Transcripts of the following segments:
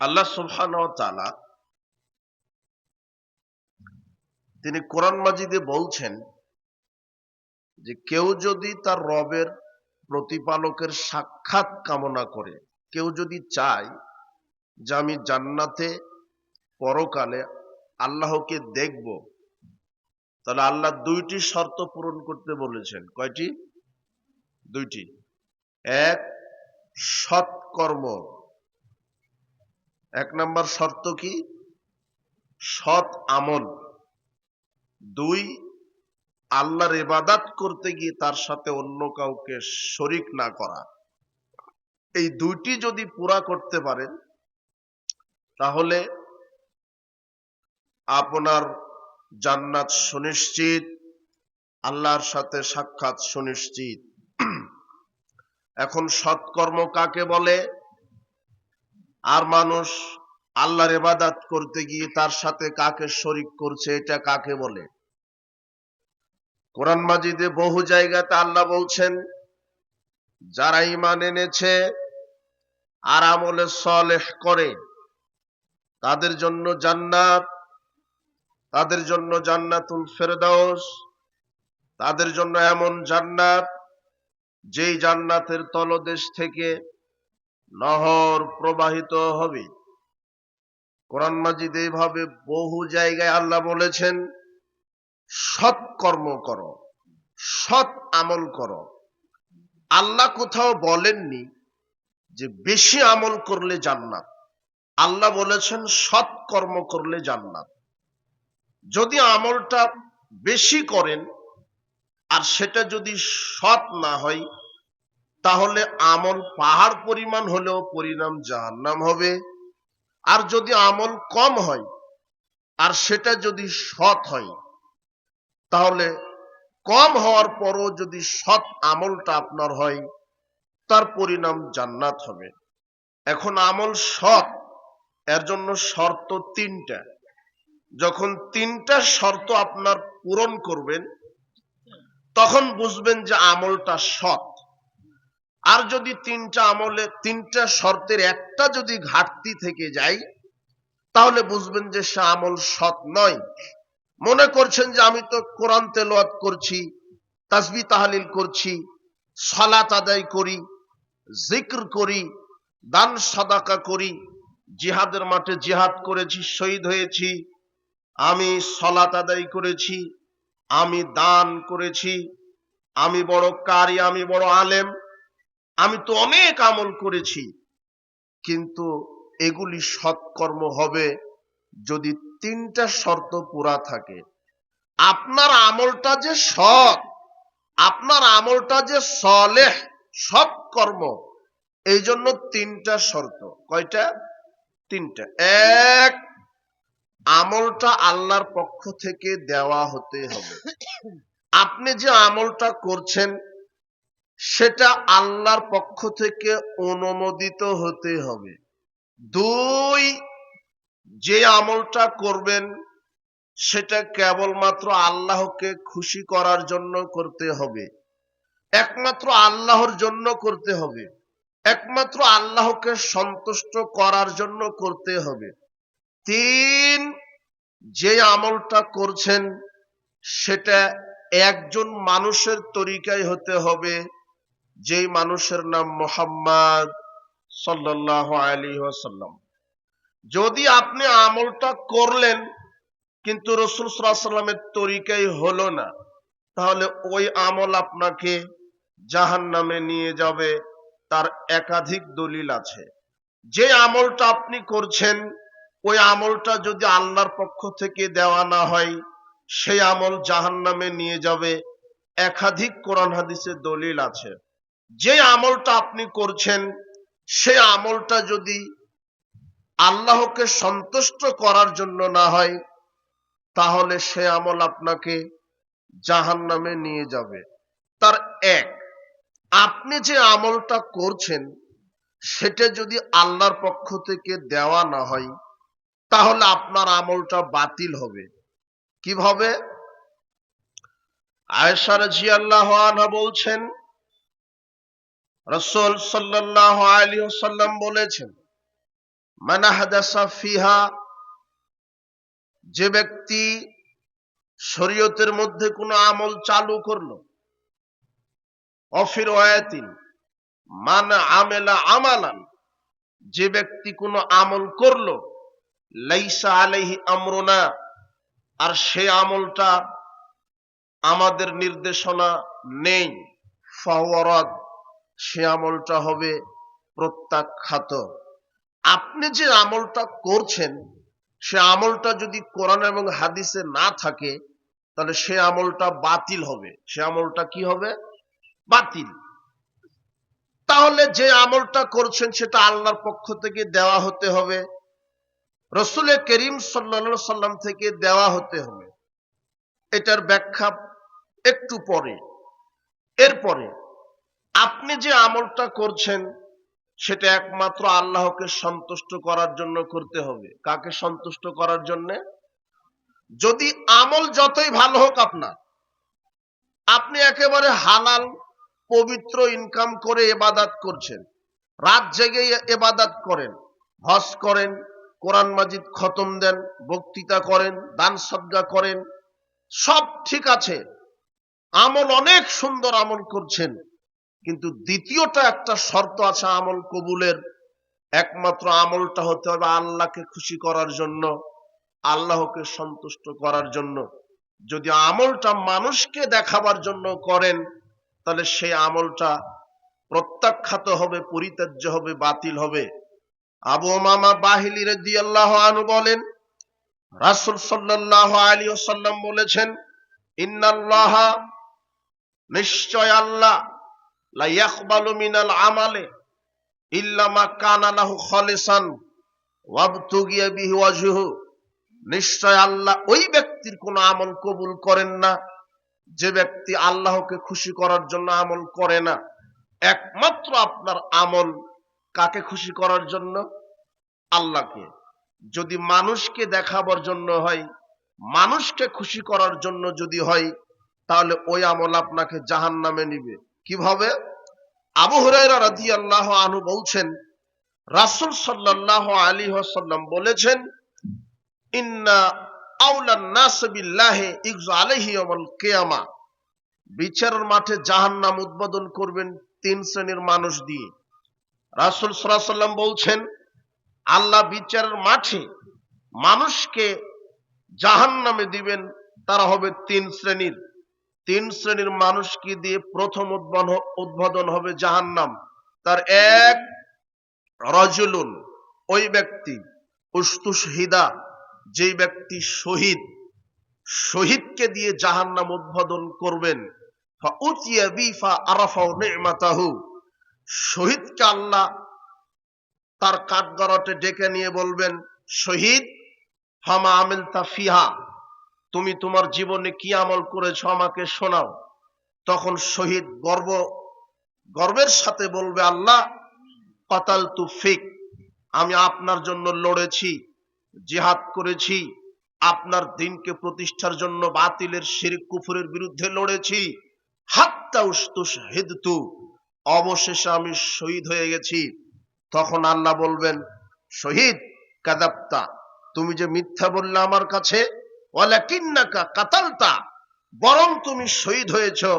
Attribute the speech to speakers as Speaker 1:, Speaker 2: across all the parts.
Speaker 1: আল্লাহ সুবহানাহু ওয়া তাআলা তিনি কোরআন মাজিদে বলছেন যে কেউ যদি তার রবের প্রতিপালকের সাক্ষাৎ কামনা করে, কেউ যদি চায় যে আমি জান্নাতে পরকালে আল্লাহকে দেখব, তাহলে আল্লাহ দুইটি শর্ত পূরণ করতে বলেছেন। কয়টি? দুইটি। এক, সৎকর্ম। এক নাম্বার শর্ত কি? সৎ আমল। দুই, আল্লাহর ইবাদত করতে গিয়ে তার সাথে অন্য কাউকে শরীক না করা। এই দুইটি যদি পুরা করতে পারেন তাহলে আপনার জান্নাত সুনিশ্চিত, আল্লাহর সাথে সাক্ষাৎ সুনিশ্চিত। এখন সৎকর্ম কাকে বলে? আর মানুষ আল্লাহর ইবাদত করতে গিয়ে তার সাথে কাকে শরীক করছে, এটা কাকে বলে? কোরআন মাজিদে বহু জায়গাতে আল্লাহ বলছেন, যারা ঈমান এনেছে আর আমলে সালেহ করে তাদের জন্য জান্নাত, তাদের জন্য জান্নাতুল ফেরদাউস, তাদের জন্য এমন জান্নাত যেই জান্নাতের তলদেশ থেকে নহর প্রবাহিত হবে। কোরআন মাজিদে এইভাবে বহু জায়গায় আল্লাহ বলেছেন সৎ কর্ম করো, সৎ আমল করো। আল্লাহ কোথাও বলেননি যে বেশি আমল করলে জান্নাত। আল্লাহ বলেছেন সৎ কর্ম করলে জান্নাত। যদি আমলটা বেশি করেন আর সেটা যদি সৎ না হয়, তাহলে আমল পাহাড় পরিমাণ হলেও পরিণাম জাহান্নাম হবে। আর যদি আমল কম হয় আর সেটা যদি সৎ হয়, তাহলে কম হওয়ার পরও যদি সৎ আমলটা আপনার হয়, তার পরিণাম জান্নাত হবে। এখন আমল সৎ, এর জন্য শর্ত তিনটা। যখন তিনটা শর্ত আপনার পূরণ করবেন তখন বুঝবেন যে আমলটা সৎ। আর যদি তিনটা শর্তের একটা যদি ঘাটতি থেকে যায়, তাহলে বুঝবেন যে সে আমল সৎ নয়। মনে করছেন যে আমি তো কোরআন তেলাওয়াত করছি, তাসবিহ তাহলিল করছি, সালাত আদায় করি, জিকির করি, দান সাদাকা করি, জিহাদের মাঠে জিহাদ করেছি, শহীদ হয়েছি, আমি সালাত আদায় করেছি, আমি দান করেছি, আমি বড় কারি, আমি বড় আলেম, আমি তো অনেক আমল করেছি। কিন্তু এগুলি সৎকর্ম হবে যদি তিনটা শর্ত পুরা থাকে। আপনার আমলটা যে সৎ, আপনার আমলটা যে সালেহ, সৎ কর্ম, এই জন্য তিনটা শর্ত। কয়টা? তিনটা। এক, আমলটা আল্লাহর পক্ষ থেকে দেওয়া হতে হবে। আপনি যে আমলটা করছেন সেটা আল্লাহর পক্ষ থেকে অনুমোদিত হতে হবে। দুই, যে আমলটা করবেন সেটা কেবলমাত্র আল্লাহকে খুশি করার জন্য করতে হবে, একমাত্র আল্লাহর জন্য করতে হবে, একমাত্র আল্লাহকে সন্তুষ্ট করার জন্য করতে হবে। তিন, যে আমলটা করছেন সেটা একজন মানুষের তরিকায় হতে হবে, যেই মানুষের নাম মুহাম্মদ সাল্লাল্লাহু আলাইহি ওয়াসাল্লাম। যদি আপনি আমলটা করলেন কিন্তু রাসূল সাল্লাল্লাহু আলাইহি ওয়াসাল্লামের তরিকায় হলো না, তাহলে ওই আমল আপনাকে জাহান্নামে নিয়ে যাবে। তার একাধিক দলিল আছে। যে আমলটা আপনি করছেন ওই আমলটা যদি আল্লাহর পক্ষ থেকে দেওয়া না হয়, সেই আমল জাহান্নামে নিয়ে যাবে। একাধিক কোরআন হাদিসের দলিল আছে। যে আমলটা আপনি করছেন সেই আমলটা যদি আল্লাহকে সন্তুষ্ট করার জন্য না হয়, তাহলে সে আমল আপনাকে জাহান্নামে নিয়ে যাবে। তার এক, আপনি যে আমলটা করছেন সেটা যদি আল্লাহর পক্ষ থেকে দেওয়া না হয়, তাহলে আপনার আমলটা বাতিল হবে। কিভাবে? আয়েশা রাদিয়াল্লাহু আনহা বলছেন, রাসূল সাল্লাল্লাহু আলাইহি ওয়াসাল্লাম বলেছেন, মান আহদাসা ফিহা, যে ব্যক্তি শরীয়তের মধ্যে কোনো আমল চালু করলো, অফির ওয়ায়াতিন মান আমেলা আমালান, যে ব্যক্তি কোনো আমল করলো, লাইসা আলাইহি আমরুনা, আর সেই আমলটা আমাদের নির্দেশনা নেই, ফাহুয়া রাদ, সে আমলটা হবে প্রত্যাখ্যাত। আপনি যে আমলটা করছেন সে আমলটা যদি কোরআন এবং হাদিসে না থাকে তাহলে সে আমলটা বাতিল হবে। সে আমলটা কি হবে? বাতিল। তাহলে যে আমলটা করছেন সেটা আল্লাহর পক্ষ থেকে দেওয়া হতে হবে, রাসূল করিম সাল্লাল্লাহু আলাইহি সাল্লাম থেকে দেওয়া হতে হবে। এটার ব্যাখ্যা একটু পরে। এরপরে আপনি যে আমলটা করছেন সেটা একমাত্র আল্লাহকে সন্তুষ্ট করার জন্য করতে হবে। কাকে সন্তুষ্ট করার জন্য? যদি আমল যতই ভালো হোক আপনার, আপনি একেবারে হালাল পবিত্র ইনকাম করে ইবাদত করছেন, রাত জেগে ইবাদত করেন, হজ করেন, কোরআন মাজিদ খতম দেন, বক্তৃতা করেন, দান সদকা করেন, সব ঠিক আছে, আমল অনেক সুন্দর আমল করছেন, কিন্তু দ্বিতীয়টা একটা শর্ত আছে আমল কবুলের, একমাত্র আমলটা হতে হবে আল্লাহকে খুশি করার জন্য, আল্লাহকে সন্তুষ্ট করার জন্য। যদি আমলটা মানুষকে দেখাবার জন্য করেন তাহলে সেই আমলটা প্রত্যাখ্যাত হবে, পরিত্যাজ্য হবে, বাতিল হবে। আবু উমামা বাহিলি রাদিয়াল্লাহু আনহু বলেন, রাসূল সাল্লাল্লাহু আলাইহি ওয়াসাল্লাম বলেছেন, ইন্নাল্লাহা, নিশ্চয় আল্লাহ, লা ইয়াকবালু মিনাল আমালে ইল্লা মা কানা লাহু খালিসান ওয়াবতুগিয়া বিহি ওয়াজহু, নিশ্চয় আল্লাহ ওই ব্যক্তির কোন আমল কবুল করেন না যে ব্যক্তি আল্লাহকে খুশি করার জন্য আমল করে না। একমাত্র আপনার আমল কাকে খুশি করার জন্য? আল্লাহকে। যদি মানুষকে দেখাবার জন্য হয়, মানুষকে খুশি করার জন্য যদি হয়, তাহলে ওই আমল আপনাকে জাহান্নামে নিবে। কিভাবে? আবু হুরায়রা রাদিয়াল্লাহু আনহু বলছেন, রাসূল সাল্লাল্লাহু আলাইহি ওয়াসাল্লাম বলেছেন, ইন্না আওলান নাস বিল্লাহি ইগজু আলাইহি ইয়াউমাল কিয়ামা, বিচারের মাঠে জাহান্নাম উদ্বোধন করবেন তিন শ্রেণীর মানুষ দিয়ে। রাসূল সাল্লাল্লাহু আলাইহি ওয়াসাল্লাম বলছেন, আল্লাহ বিচারের মাঠে মানুষকে জাহান্নামে দিবেন, তারা হবে তিন শ্রেণীর। তিন শ্রেণীর মানুষকে দিয়ে প্রথম উদ্বোধন হবে জাহান্নাম। তার এক, রাজুলুন, ওই ব্যক্তি, উস্তুশহিদা, যেই ব্যক্তি শহীদ, শহীদকে দিয়ে জাহান্নাম উদ্বোধন করবেন। ফাউতিয়া বি ফাআরাফা নি'মাতাহু, শহীদকে আল্লাহ তার কাঠগড়াতে ডেকে নিয়ে বলবেন, শহীদ, ফামা আমিলতা ফিহা, তুমি তোমার জীবনে কি আমল করেছো আমাকে শোনাও। তখন শহীদ গর্বের সাথে বলবে, আল্লাহ, কাতালতু ফিক, আমি আপনার জন্য লড়েছি, জিহাদ করেছি, আপনার দ্বীনকে প্রতিষ্ঠার জন্য বাতিলের শিরক কুফরের বিরুদ্ধে লড়েছি, হাত্তা উস্তুশহিদতু, অবশেষে আমি শহীদ হয়ে গেছি। তখন আল্লাহ বলবেন, শহীদ, কাযাবতা, তুমি যে মিথ্যা বললে আমার কাছে, ওয়ালাকিন্নাকা কাতালতা, বরং তুমি শহীদ হয়েছো,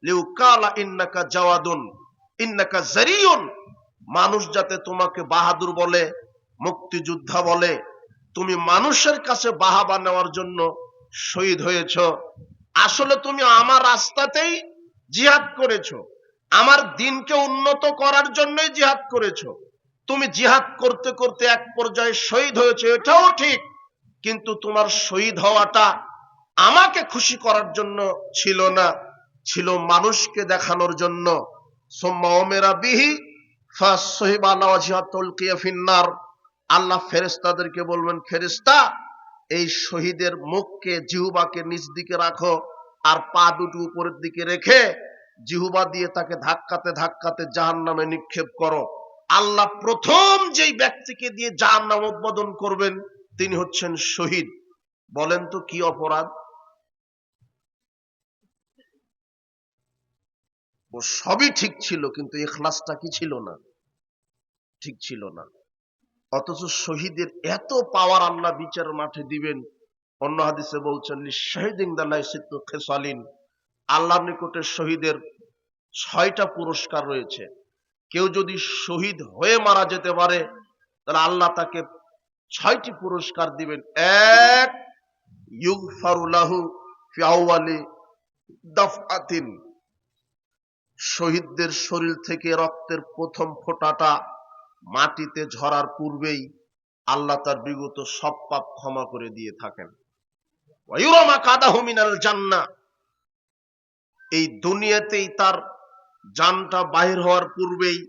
Speaker 1: লিউকালা ইন্নাকা জাওয়াদুন ইন্নাকা জারিউন, মানুষ যাতে তোমাকে বাহাদুর বলে, মুক্তিযোদ্ধা বলে। তুমি মানুষের কাছে বাহাবা নেওয়ার জন্য শহীদ হয়েছো, আসলে তুমি আমার রাস্তাতেই জিহাদ করেছো, আমার দ্বীনকে উন্নত করার জন্যই জিহাদ করেছো। তুমি জিহাদ করতে করতে এক পর্যায়ে শহীদ হয়েছে, এটাও ঠিক, কিন্তু তোমার শহীদ হওয়াটা আমাকে খুশি করার জন্য ছিল না, ছিল মানুষকে দেখানোর জন্য। সুম্মা উমিরা বিহি ফাসহিবা আলা ওয়াজহিহি তুলকিয়া ফিন্নার, আল্লাহ ফেরেশতাদেরকে বলবেন, ফেরেশতা, এই শহীদের মুখকে, জিহ্বাকে নিচ দিকে রাখো, আর পা দুটো উপরের দিকে রেখে জিহ্বা দিয়ে তাকে ধাক্কাতে ধাক্কাতে জাহান্নামে নিক্ষেপ করো। আল্লাহ প্রথম যেই ব্যক্তিকে দিয়ে জাহান্নাম উদ্বোধন করবেন তিনি হচ্ছেন শহীদ। বলেন তো কি অপরাধ? ও সবই ঠিক ছিল, কিন্তু ইখলাসটা কি ছিল না? ঠিক ছিল না। অথচ শহীদের এত পাওয়ার আল্লাহ বিচার মাঠে দিবেন। অন্য হাদিসে বলছেন আল্লাহর নিকটে শহীদের 6টা পুরস্কার রয়েছে। কেউ যদি শহীদ হয়ে মারা যেতে পারে তাহলে আল্লাহ তাকে 6টি পুরস্কার দিবেন। এক, ইউগফারু লাহু ফি আউয়ালি দাফআতিন, শহীদদের শরীর থেকে রক্তের প্রথম ফোঁটাটা মাটিতে ঝরার পূর্বেই আল্লাহ তার বিগত সব পাপ ক্ষমা করে দিয়ে থাকেন। ওয়া ইউরামা কাদাহু মিনাল জান্নাহ, এই দুনিয়াতেই তার জানটা বাহির হওয়ার পূর্বেই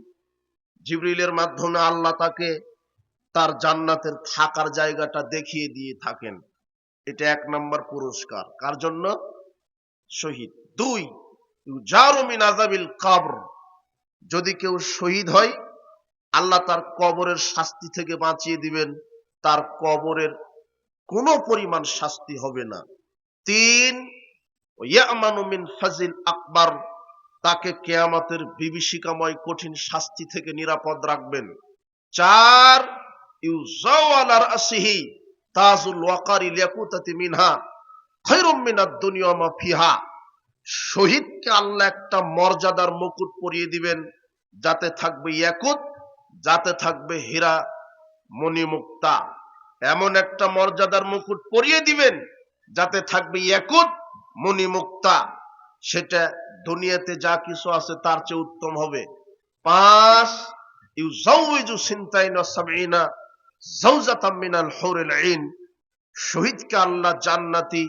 Speaker 1: জিবরিলের মাধ্যমে আল্লাহ তাকে তার জান্নাতের থাকার জায়গাটা দেখিয়ে দিয়ে থাকেন। এটা 1 নম্বর পুরস্কার। কার জন্য? শহীদ। 2, ইউজারু মিন আযাবিল কবর, যদি কেউ শহীদ হয় আল্লাহ তার কবরের শাস্তি থেকে বাঁচিয়ে দিবেন, তার কবরের কোনো পরিমাণ শাস্তি হবে না। 3, ইয়ামানু মিন ফাজিল আকবার, তাকে কিয়ামতের বিভীষিকাময় কঠিন শাস্তি থেকে নিরাপদ রাখবেন। 4, ইউযাউ আলা রাসিহি তাজুল ওয়াকারি লিয়াকুতাতি মিনহা খায়রুম মিনাদ দুনিয়া মা ফিহা, শহীদকে আল্লাহ একটা মর্যাদার মুকুট পরিয়ে দিবেন, যাতে থাকবে ইয়াকুত, যাতে থাকবে হীরা মণিমুক্তা। এমন একটা মর্যাদার মুকুট পরিয়ে দিবেন যাতে থাকবে ইয়াকুত মণিমুক্তা, সেটা দুনিয়াতে যা কিছু আছে তার চেয়ে উত্তম হবে। 5, ইউজাউইজু সিনতাইনা সাবঈনা যাওজাতাম মিনাল হুরিল আইন, শহীদকে আল্লাহ জান্নাতি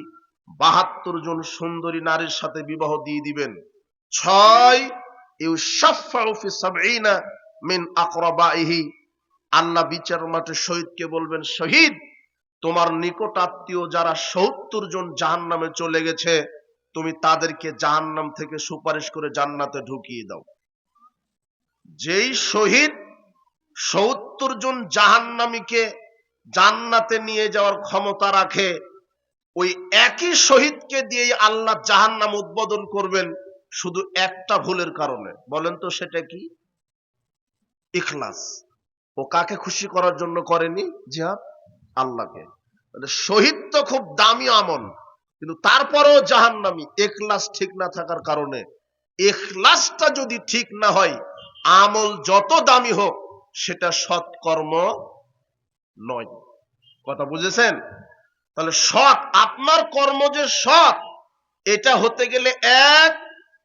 Speaker 1: 72 জন সুন্দরী নারীর সাথে বিবাহ দিয়ে দিবেন। 6, ইউশাফাউ ফি সাবঈনা মিন আকরাবাইহি, আল্লাহ বিচার মাঠে শহীদকে বলবেন, শহীদ তোমার নিকট আত্মীয় যারা 70 জন জাহান্নামে চলে গেছে, তুমি তাদেরকে জাহান্নাম থেকে সুপারিশ করে জান্নাতে ঢুকিয়ে দাও। যেই শহীদ 70 জন জাহান্নামীকে জান্নাতে নিয়ে যাওয়ার ক্ষমতা রাখে, ওই একই শহীদকে দিয়েই আল্লাহ জাহান্নাম উদ্বোধন করবেন শুধু একটা ভুলের কারণে। বলেন তো সেটা কি? ইখলাস। ও কাকে খুশি করার জন্য করেনি? জিহাদ, আল্লাহকে। শহীদ তো খুব দামি আমল, কিন্তু তারপরেও জাহান্নামী, ইখলাস ঠিক না থাকার কারণে। ইখলাসটা যদি ঠিক না হয়, আমল যত দামি হোক সেটা সৎকর্ম নয়। কথা বুঝেছেন? তাহলে সৎ, আপনার কর্ম যে সৎ, এটা হতে গেলে এক,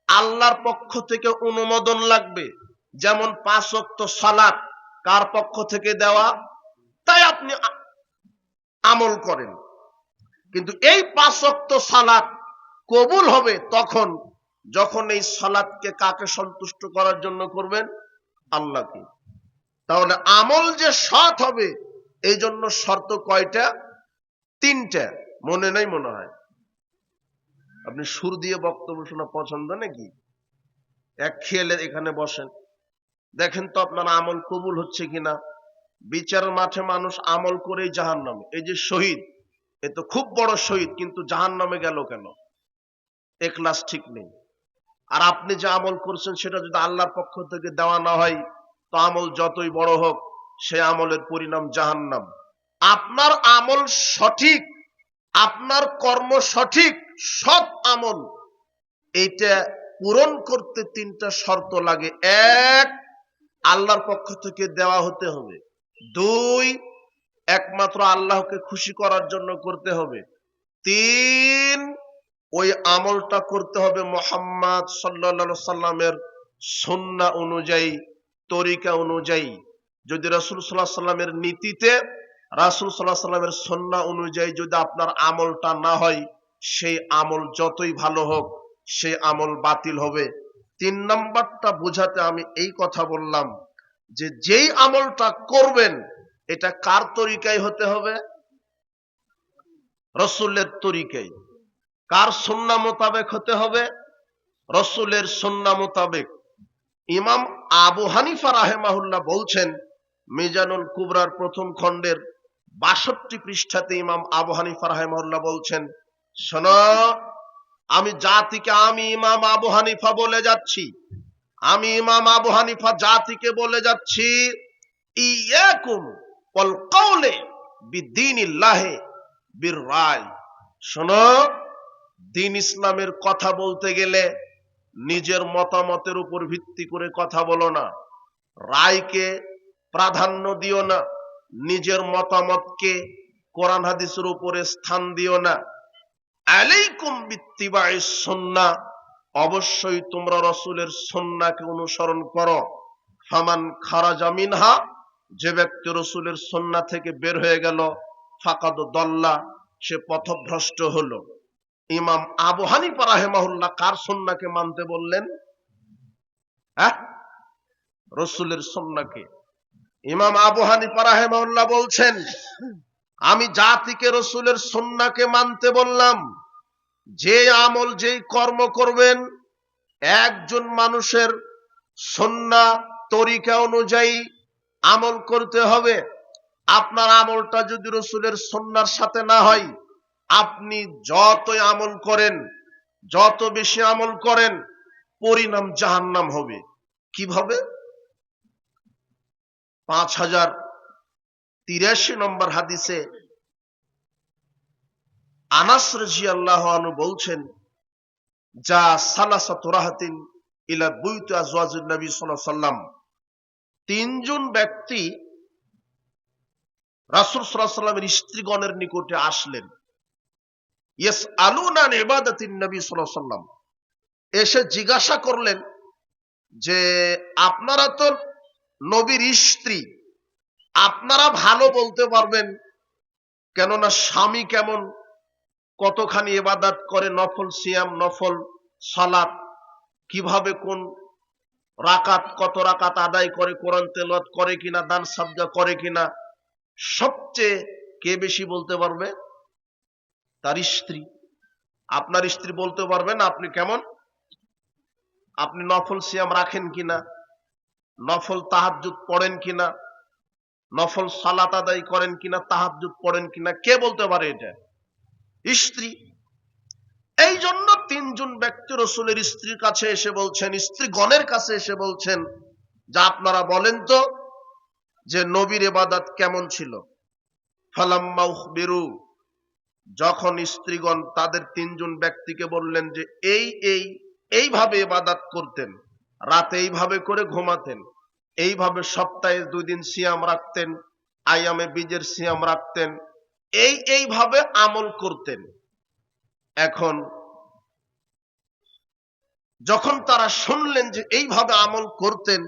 Speaker 1: আল্লাহর পক্ষ থেকে অনুমোদন লাগবে। যেমন 5 ওয়াক্ত সালাত কার পক্ষ থেকে দেওয়া, তাই আপনি আমল করেন। কিন্তু এই 5 ওয়াক্ত সালাত কবুল হবে তখন যখন এই সালাতকে কাকে সন্তুষ্ট করার জন্য করবেন? আল্লাহকে। তাহলে আমল যে সৎ হবে এই জন্য শর্ত কয়টা? 3টা। মনে নাই মনে হয়? আপনি সুর দিয়ে বক্তব্য শোনা পছন্দ নাকি? এক খেয়ালে এখানে বসেন, দেখেন তো আপনার আমল কবুল হচ্ছে কিনা। বিচার মাঠে মানুষ আমল করেই জাহান্নামে। এই যে শহীদ, এ তো খুব বড় শহীদ, কিন্তু জাহান্নামে গেল কেন? ইখলাস ঠিক নেই। আর আপনি যে আমল করছেন সেটা যদি আল্লাহর পক্ষ থেকে দেওয়া না হয়, তো আমল যতই বড় হোক সে আমলের পরিণাম জাহান্নাম। আপনার আমল সঠিক, আপনার কর্ম সঠিক, সৎ আমল, এইটা পূরণ করতে 3টা শর্ত লাগে। 1, আল্লাহর পক্ষ থেকে দেওয়া হতে হবে। 2, একমাত্র আল্লাহকে খুশি করার জন্য করতে হবে। 3, ওই আমলটা করতে হবে মুহাম্মদ সাল্লাল্লাহু আলাইহি সাল্লামের সুন্নাহ অনুযায়ী, তরিকা অনুযায়ী। যদি রাসূল সাল্লাল্লাহু আলাইহি সাল্লামের নীতিতে, রাসূল সাল্লাল্লাহু আলাইহি সাল্লামের সুন্নাহ অনুযায়ী যদি আপনার আমলটা না হয়, সেই আমল যতই ভালো হোক সেই আমল বাতিল হবে। 3 নাম্বারটা বোঝাতে আমি এই কথা বললাম যে যেই আমলটা করবেন এটা কার তরিকায় হতে হবে? রাসূলের তরিকায়। কার সুন্নাহ মোতাবেক হতে হবে? রাসূলের সুন্নাহ মোতাবেক। ইমাম আবু হানিফা রাহিমাহুল্লাহ বলছেন, মিজানুল কুবরার প্রথম খণ্ডের 62 পৃষ্ঠাতে ইমাম আবু হানিফা রাহিমাহুল্লাহ বলছেন, শোনো, আমি জাতিকে, আমি ইমাম আবু হানিফা বলে যাচ্ছি, আমি ইমাম আবু হানিফা জাতিকে বলে যাচ্ছি, ইয়াকুম ওয়াল কাউলে বিদ্বীনিল্লাহি বিররাই। শোনো, দ্বীন ইসলামের কথা বলতে গেলে নিজের মতামতের উপর ভিত্তি করে কথা বলো না, রায়কে প্রাধান্য দিও না, নিজের মতামতকে কোরআন হাদিসের উপরে স্থান দিও না। আলাইকুম বিত্তিবাইস সুন্নাহ, অবশ্যই তোমরা রাসূলের সুন্নাহকে অনুসরণ করো। ফামান খারাজা মিনহা, যে ব্যক্তি রাসূলের সুন্নাহ থেকে বের হয়ে গেল, ফাকাদ দল্লা, সে পথভ্রষ্ট হলো। ইমাম আবু হানিফা রাহিমাহুল্লাহ কার সুন্নাহকে মানতে বললেন? রাসূলের সুন্নাহকে। ইমাম আবু হানিফা রাহিমাহুল্লাহ বলছেন, আমি জাতিকে রাসূলের সুন্নাহকে মানতে বললাম। যে আমল, যেই কর্ম করবেন, একজন মানুষের সুন্নাহ তরিকা অনুযায়ী আমল করতে হবে। আপনার আমলটা যদি রাসূলের সুন্নাহর সাথে না হয়, আপনি যতই আমল করেন, যত বেশি আমল করেন, পরিণাম জাহান্নাম হবে। কিভাবে? 5083 নম্বর হাদিসে আনাস রাদিয়াল্লাহু আনহু বলছেন, যা সালাসাতু রাহাতিন ইলা বুয়ুতি আজওয়াজিন নবী সাল্লাল্লাহু আলাইহি ওয়াসাল্লাম, তিনজন ব্যক্তি রাসূল সাল্লাল্লাহু আলাইহি ওয়াসাল্লামের স্ত্রীগণের নিকটে আসলেন। ইয়াসআলুনা আন ইবাদাতিন নবী সাল্লাল্লাহু আলাইহি ওয়াসাল্লাম, এসে জিজ্ঞাসা করলেন যে আপনারা তো নবীর স্ত্রী, আপনারা ভালো বলতে পারবেন, কেননা স্বামী কেমন, কতখানি ইবাদত করে, নফল সিয়াম, নফল সালাত, কিভাবে কোন রাকাত, কত রাকাত আদায় করে, কোরআন তেলাওয়াত করে কিনা, দান সাদকা করে কিনা, সবচেয়ে কে বেশি বলতে পারবে? তার স্ত্রী। আপনার স্ত্রী বলতে পারবেন আপনি কেমন, আপনি নফল সিয়াম রাখেন কিনা, নফল তাহাজ্জুদ পড়েন কিনা, নফল সালাত আদায় করেন কিনা, তাহাজ্জুদ পড়েন কিনা, কে বলতে পারে? এটা স্ত্রী। এই জন্য তিনজন ব্যক্তি রাসূলের স্ত্রীর কাছে এসে বলছেন, স্ত্রীগণের কাছে এসে বলছেন যে আপনারা বলেন তো যে নবীর ইবাদত কেমন ছিল। ফালাম্মা উখবিরু, যখন স্ত্রীগণ তাদের তিনজন ব্যক্তিকে বললেন যে এইভাবে ইবাদত করতেন, রাতে এইভাবে করে ঘুমাতেন, এইভাবে সপ্তাহে 2 দিন সিয়াম রাখতেন, আয়ামে বীজের সিয়াম রাখতেন, এইভাবে আমল করতেন। এখন যখন তারা শুনলেন যে এইভাবে আমল করতেন,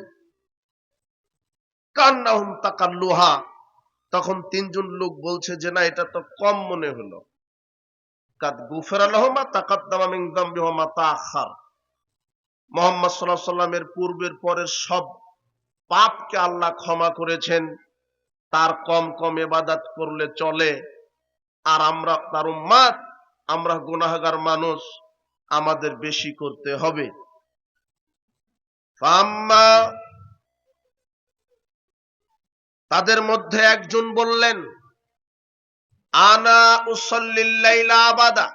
Speaker 1: কান্নাহুম তাকাল্লুহা, তখন তিনজন লোক বলছে যে না, এটা তো কম মনে হলো। কাদ গুফিরা লাহুম মা তাকাদ্দামা মিন যামবিহি ওয়া মা তাআখার, মুহাম্মদ সাল্লাল্লাহু আলাইহি ওয়াসাল্লামের পূর্বের পরের সব পাপকে আল্লাহ ক্ষমা করেছেন, তার কম কম ইবাদত করলে চলে। আর আমরা তার উম্মত, আমরা গুনাহগার মানুষ, আমাদের বেশি করতে হবে। ফাম্মা, তাদের মধ্যে একজন বললেন, আনা উসাল্লিল লাইলা আবাদা,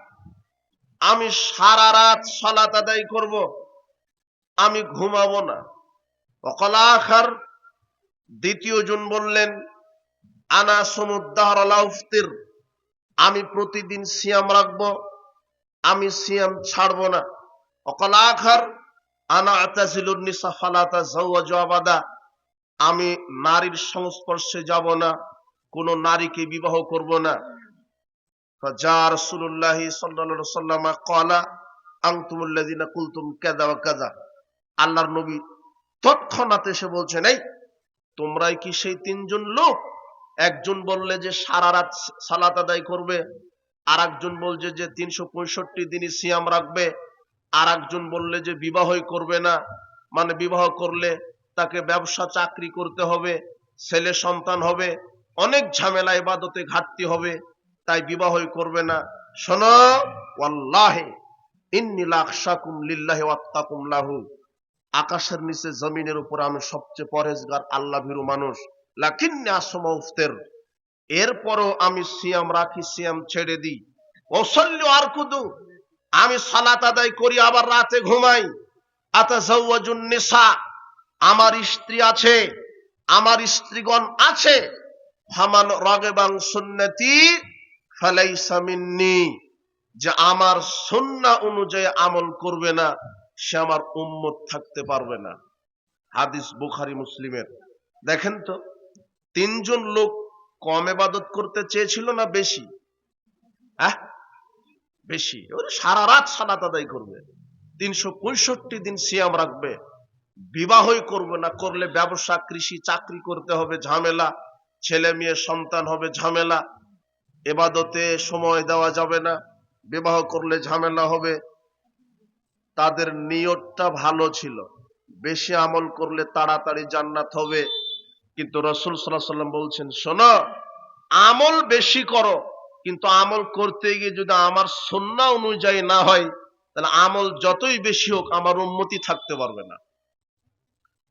Speaker 1: আমি সারা রাত সালাত আদায় করব, আমি ঘুমাবো না। ওয়াকাল আখার, দ্বিতীয় জন বললেন, আনা সুমুদ্দাহর লা উফতির, আমি প্রতিদিন সিয়াম রাখবো, আমি সিয়াম ছাড়বো না। ওয়াকাল আখার, আনা আতাজিলুন নিসা ফালা তাযাওয়াজু আবাদা, আমি নারীর সংস্পর্শে যাব না, কোন নারীকে বিবাহ করব না। ফাজা রাসূলুল্লাহ সাল্লাল্লাহু আলাইহি ওয়াসাল্লাম ক্বালা আনতুমুল্লাযিনা কুলতুম কাযা ওয়া কাযা, আল্লাহর নবী তৎক্ষণাৎ এসে বলছেন, এই তোমরাই কি সেই তিনজন লোক? একজন বললে যে সারা রাত সালাত আদায় করবে, আর একজন বলছে যে 365 দিনই সিয়াম রাখবে, আর একজন বললে যে বিবাহই করবে না, মানে বিবাহ করলে তাকে ব্যবসা চাকরি করতে হবে, ছেলে সন্তান হবে, অনেক ঝামেলা, ইবাদতে ঘাটতি হবে, তাই বিবাহই করবে না। শোনো, ওয়াল্লাহি ইন্নী লাখশাকুম লিল্লাহি ওয়াত্তাকুম লাহু, আকাশের নিচে জমিনের উপর আমি সবচেয়ে পরহেজগার আল্লাহ ভীরু মানুষ। লাকিন্নী আসমা উফতির, এরপরও আমি সিয়াম রাখি, সিয়াম ছেড়ে দিই। ওয়াসাল্লি আরকুদু, আমি সালাত আদায় করি, আবার রাতে ঘুমাই। আতাজাওয়াজুন নিসা, আমার স্ত্রী আছে, আমার স্ত্রীগণ আছে, ফামান রাগিবান সুন্নতি ফালাইসা মিন্নি, যে আমার সুন্নাহ অনুযায়ী আমল করবে না সে আমার উম্মত থাকতে পারবে না। হাদিস বুখারী মুসলিমের। দেখেন তো, তিনজন লোক কম ইবাদত করতে চেয়েছিল না বেশি? বেশি। ওরা সারা রাত সালাত আদায় করবে, 365 দিন সিয়াম রাখবে, বিবাহই করবে না, করলে ব্যবসা কৃষি চাকরি করতে হবে ঝামেলা, ছেলে মেয়ে সন্তান হবে ঝামেলা, ইবাদতে সময় দেওয়া যাবে না, বিবাহ করলে ঝামেলা হবে। তাদের নিয়তটা ভালো ছিল, বেশি আমল করলে তাড়াতাড়ি জান্নাত হবে। কিন্তু রাসূল সাল্লাল্লাহু আলাইহি ওয়াসাল্লাম বলছেন, শোনো, আমল বেশি করো, কিন্তু আমল করতে গিয়ে যদি আমার সুন্নাহ অনুযায়ী না হয়, তাহলে আমল যতই বেশি হোক আমার উম্মতি থাকতে পারবে না।